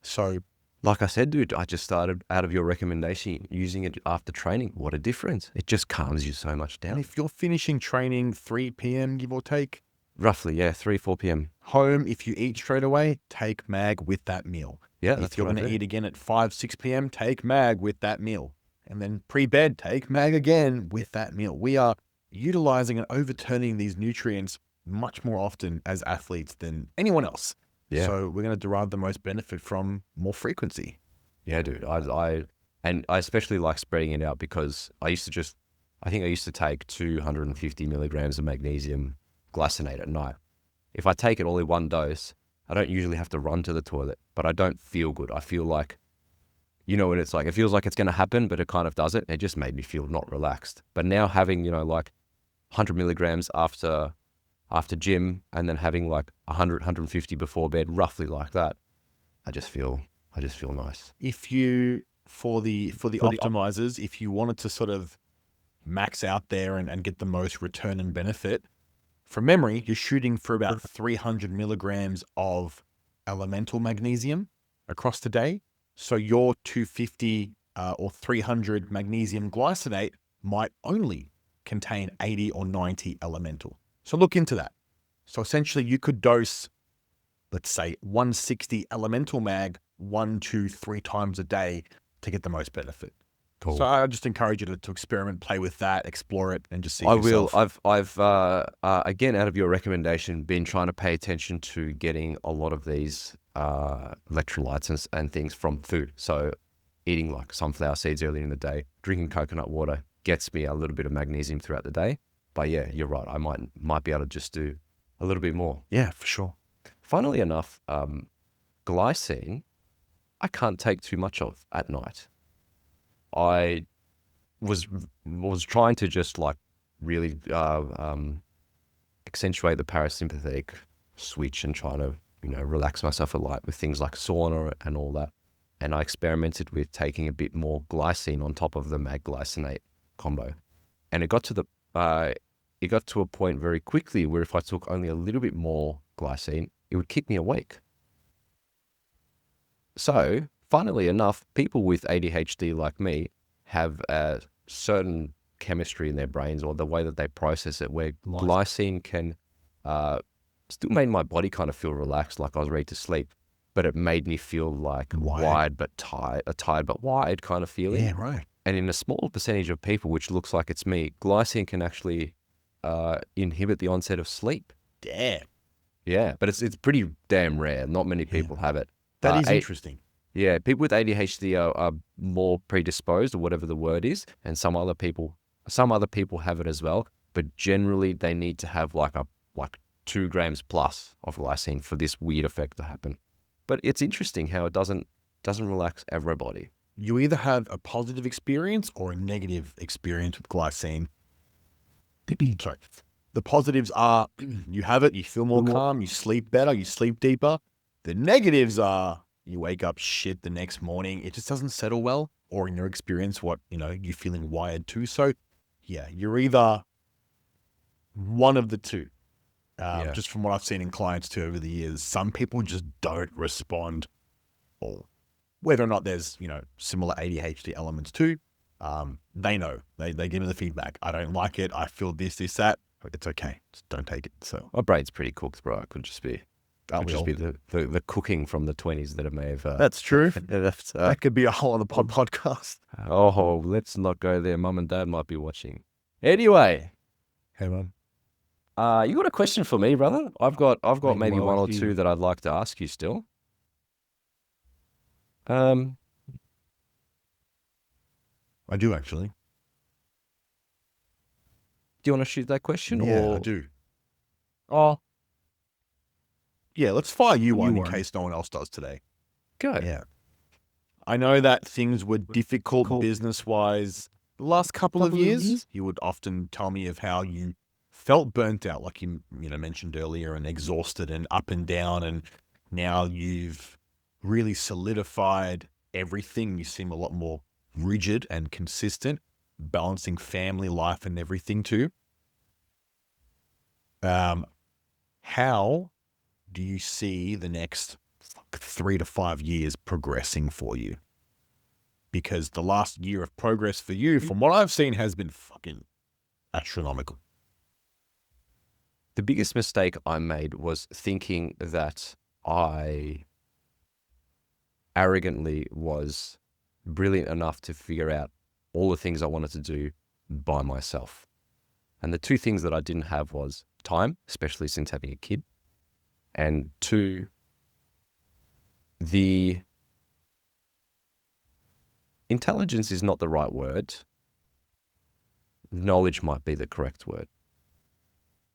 So, like I said, dude, I just started out of your recommendation using it after training. What a difference. It just calms you so much down. And if you're finishing training 3 p.m., give or take. Roughly, yeah, 3, 4 p.m. Home, if you eat straight away, take mag with that meal. Yeah, if you're going to eat again at 5, 6 p.m., take mag with that meal. And then pre-bed, take mag again with that meal. We are utilizing and overturning these nutrients much more often as athletes than anyone else. Yeah. So we're going to derive the most benefit from more frequency. Yeah, dude. I especially like spreading it out because I used to take 250 milligrams of magnesium glycinate at night. If I take it all in one dose, I don't usually have to run to the toilet, but I don't feel good. I feel like, what it's like, it feels like it's going to happen, but it kind of doesn't. It just made me feel not relaxed. But now having, like 100 milligrams after gym and then having like 100, 150 before bed, roughly like that, I just feel nice. If you, for the optimizers, if you wanted to sort of max out there and get the most return and benefit, from memory, you're shooting for about 300 milligrams of elemental magnesium across the day. So your 250 or 300 magnesium glycinate might only contain 80 or 90 elemental. So look into that. So essentially you could dose, let's say 160 elemental mag 1, 2, 3 times a day to get the most benefit. Cool. So I just encourage you to experiment, play with that, explore it, and just see. I will. I've again, out of your recommendation, been trying to pay attention to getting a lot of these electrolytes and things from food. So eating like sunflower seeds early in the day, drinking coconut water gets me a little bit of magnesium throughout the day. But yeah, you're right. I might be able to just do a little bit more. Yeah, for sure. Funnily enough, glycine, I can't take too much of at night. I was trying to just like really accentuate the parasympathetic switch and trying to relax myself a lot with things like sauna and all that. And I experimented with taking a bit more glycine on top of the mag glycinate combo, and it got to a point very quickly where if I took only a little bit more glycine, it would keep me awake. So, funnily enough, people with ADHD like me have a certain chemistry in their brains or the way that they process it where glycine can still made my body kind of feel relaxed, like I was ready to sleep, but it made me feel like wired but tired, a tired but wired kind of feeling. Yeah, right. And in a small percentage of people, which looks like it's me, glycine can actually inhibit the onset of sleep. Damn. Yeah, but it's pretty damn rare. Not many people have it. That is interesting. Yeah, people with ADHD are more predisposed, or whatever the word is, and some other people have it as well. But generally, they need to have like 2 grams plus of glycine for this weird effect to happen. But it's interesting how it doesn't relax everybody. You either have a positive experience or a negative experience with glycine. Sorry. The positives are you have it, you feel more calm, you sleep better, you sleep deeper. The negatives are you wake up shit the next morning. It just doesn't settle well, or in your experience, you're feeling wired too. So yeah, you're either one of the two. Just from what I've seen in clients too over the years, some people just don't respond, or whether or not there's, similar ADHD elements too. They know, they give me the feedback. I don't like it. I feel this, that. It's okay. Just don't take it. So my brain's pretty cooked, bro. It could just be the cooking from the 20s that it may have. That's true. That could be a whole other podcast. Oh, let's not go there. Mum and Dad might be watching. Anyway. Hey, Mum. You got a question for me, brother? I've got maybe one or two that I'd like to ask you still. I do actually. Do you want to shoot that question? Yeah, or... I do. Oh. Yeah, let's fire you one in case no one else does today. Go. Yeah. I know that things were difficult business-wise the last couple of years. You would often tell me of how you felt burnt out, like you mentioned earlier, and exhausted and up and down, and now you've really solidified everything. You seem a lot more rigid and consistent, balancing family life and everything too. How do you see the next 3 to 5 years progressing for you? Because the last year of progress for you, from what I've seen, has been fucking astronomical. The biggest mistake I made was thinking that I arrogantly was brilliant enough to figure out all the things I wanted to do by myself. And the two things that I didn't have was time, especially since having a kid, and two, the intelligence is not the right word. Knowledge might be the correct word.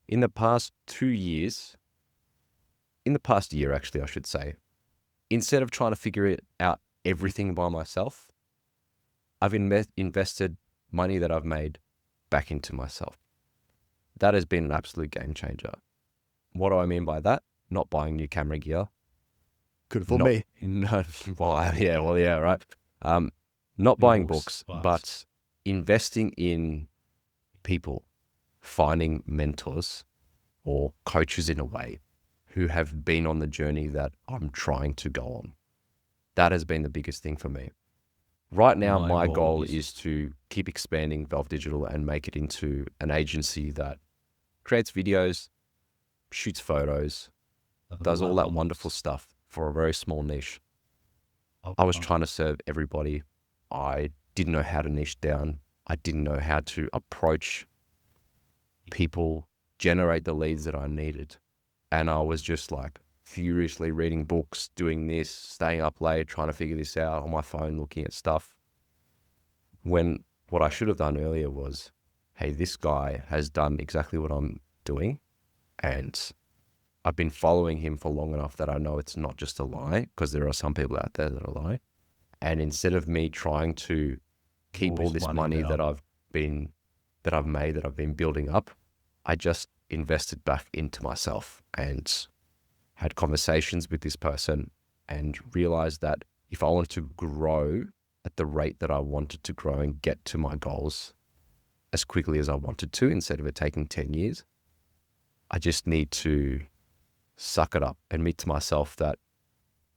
In the past 2 years, in the past year, actually, I should say, instead of trying to figure it out everything by myself, I've invested money that I've made back into myself. That has been an absolute game changer. What do I mean by that? Not buying new camera gear. Good for me. No, right. Not buying books, but investing in people, finding mentors or coaches in a way who have been on the journey that I'm trying to go on. That has been the biggest thing for me. Right now, my goal is to keep expanding Valve Digital and make it into an agency that creates videos, shoots photos, does all that wonderful stuff for a very small niche. I was trying to serve everybody. I didn't know how to niche down. I didn't know how to approach people, generate the leads that I needed. And I was just like furiously reading books, doing this, staying up late, trying to figure this out on my phone, looking at stuff. When what I should have done earlier was, hey, this guy has done exactly what I'm doing. And I've been following him for long enough that I know it's not just a lie, because there are some people out there that are lie. And instead of me trying to keep all this money that I've been building up, I just invested back into myself and had conversations with this person and realized that if I wanted to grow at the rate that I wanted to grow and get to my goals as quickly as I wanted to, instead of it taking 10 years, I just need to suck it up and admit to myself that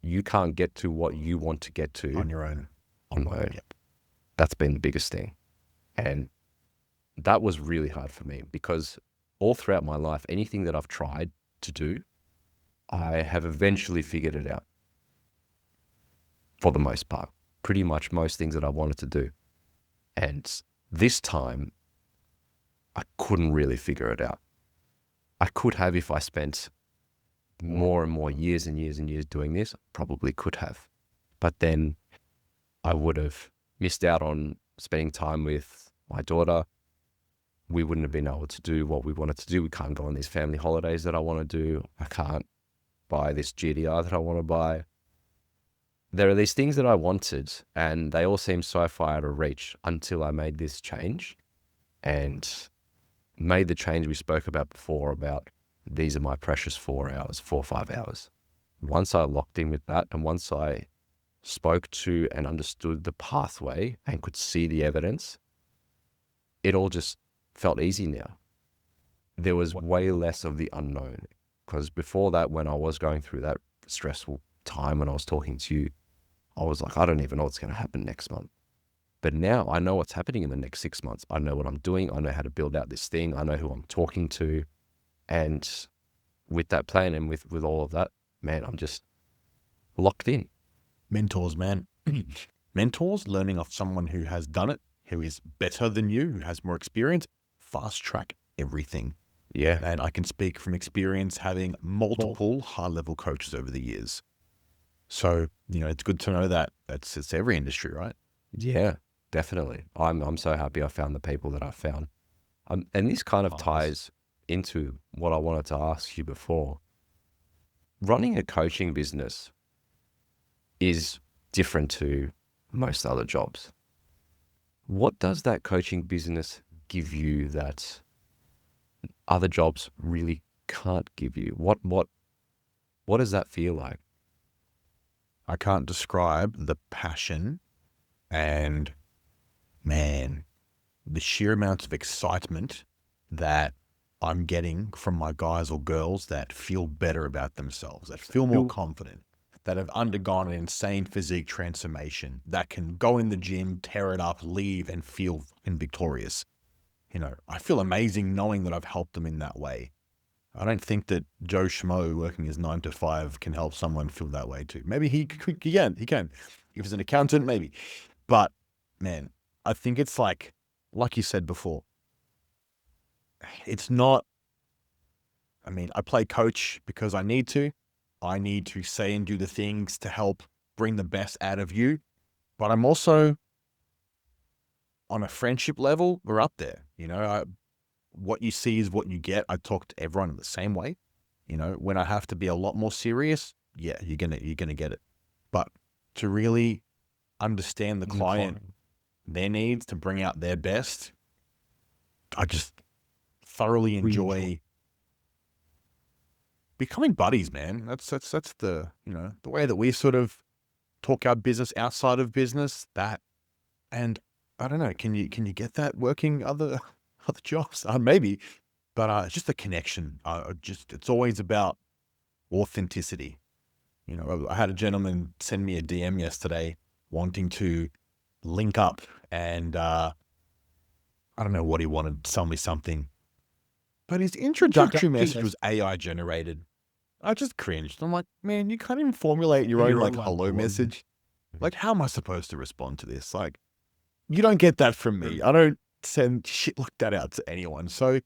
you can't get to what you want to get to on your own. On my own. Yep. That's been the biggest thing. And that was really hard for me, because all throughout my life, anything that I've tried to do, I have eventually figured it out. For the most part, pretty much most things that I wanted to do. And this time, I couldn't really figure it out. I could have if I spent more and more years and years and years doing this, probably could have. But then I would have missed out on spending time with my daughter. We wouldn't have been able to do what we wanted to do. We can't go on these family holidays that I want to do. I can't buy this GDR that I want to buy. There are these things that I wanted, and they all seem so far out of reach until I made this change and made the change we spoke about before about these are my precious 4 or 5 hours. Once I locked in with that, and once I spoke to and understood the pathway and could see the evidence, it all just felt easy now. there was way less of the unknown. Because before that, when I was going through that stressful time when I was talking to you, I was like, I don't even know what's going to happen next month. But now I know what's happening in the next 6 months. I know what I'm doing. I know how to build out this thing. I know who I'm talking to. And with that plan and with all of that, man, I'm just locked in. Mentors, man. Mentors, learning off someone who has done it, who is better than you, who has more experience, fast track everything. Yeah. And I can speak from experience having multiple high-level coaches over the years. So, it's good to know that it's every industry, right? Yeah, definitely. I'm so happy I found the people that I found. And this kind of ties into what I wanted to ask you before. Running a coaching business is different to most other jobs. What does that coaching business give you that other jobs really can't give you? What does that feel like? I can't describe the passion and, man, the sheer amount of excitement that I'm getting from my guys or girls that feel better about themselves, that feel more confident, that have undergone an insane physique transformation, that can go in the gym, tear it up, leave, and feel victorious. I feel amazing knowing that I've helped them in that way. I don't think that Joe Schmo working his 9 to 5 can help someone feel that way too. Maybe he can. If he's an accountant, maybe. But man, I think it's like you said before, it's not, I play coach because I need to. I need to say and do the things to help bring the best out of you. But I'm also, on a friendship level, we're up there. What you see is what you get. I talk to everyone the same way. When I have to be a lot more serious, yeah, you're gonna get it. But to really understand the client, their needs, to bring out their best, I just thoroughly enjoy becoming buddies, man. That's the the way that we sort of talk our business outside of business. And I don't know, can you get that working other jobs? Maybe, but it's just a connection. It's always about authenticity. I had a gentleman send me a DM yesterday wanting to link up, and I don't know what he wanted, tell me something, but his introductory message was AI generated. I just cringed. I'm like, man, you can't even formulate your own hello message. Like, how am I supposed to respond to this? Like, you don't get that from me. I don't send shit like that out to anyone. So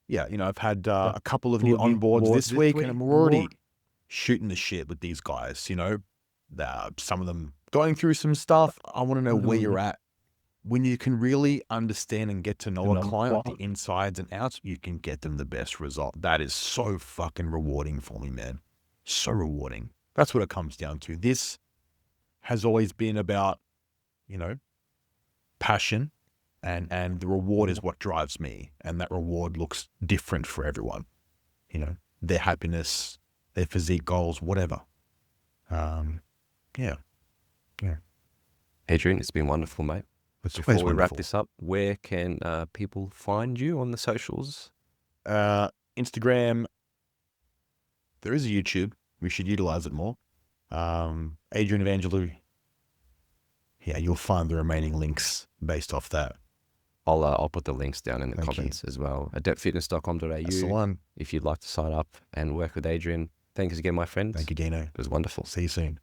yeah, I've had a couple of new onboards this week, and I'm already shooting the shit with these guys. Some of them going through some stuff. I want to know where you're at. When you can really understand and get to know a client, the insides and outs, you can get them the best result. That is so fucking rewarding for me, man. So rewarding. That's what it comes down to. This has always been about, passion, and the reward is what drives me. And that reward looks different for everyone. Their happiness, their physique goals, whatever. Yeah. Adrian, it's been wonderful, mate. Before we wrap this up, where can people find you on the socials? Instagram. There is a YouTube. We should utilize it more. Adrian Evangelou. Yeah, you'll find the remaining links based off that. I'll put the links down in the comments as well. adeptfitness.com.au. That's the one. If you'd like to sign up and work with Adrian. Thanks again, my friend. Thank you, Dino. It was wonderful. See you soon.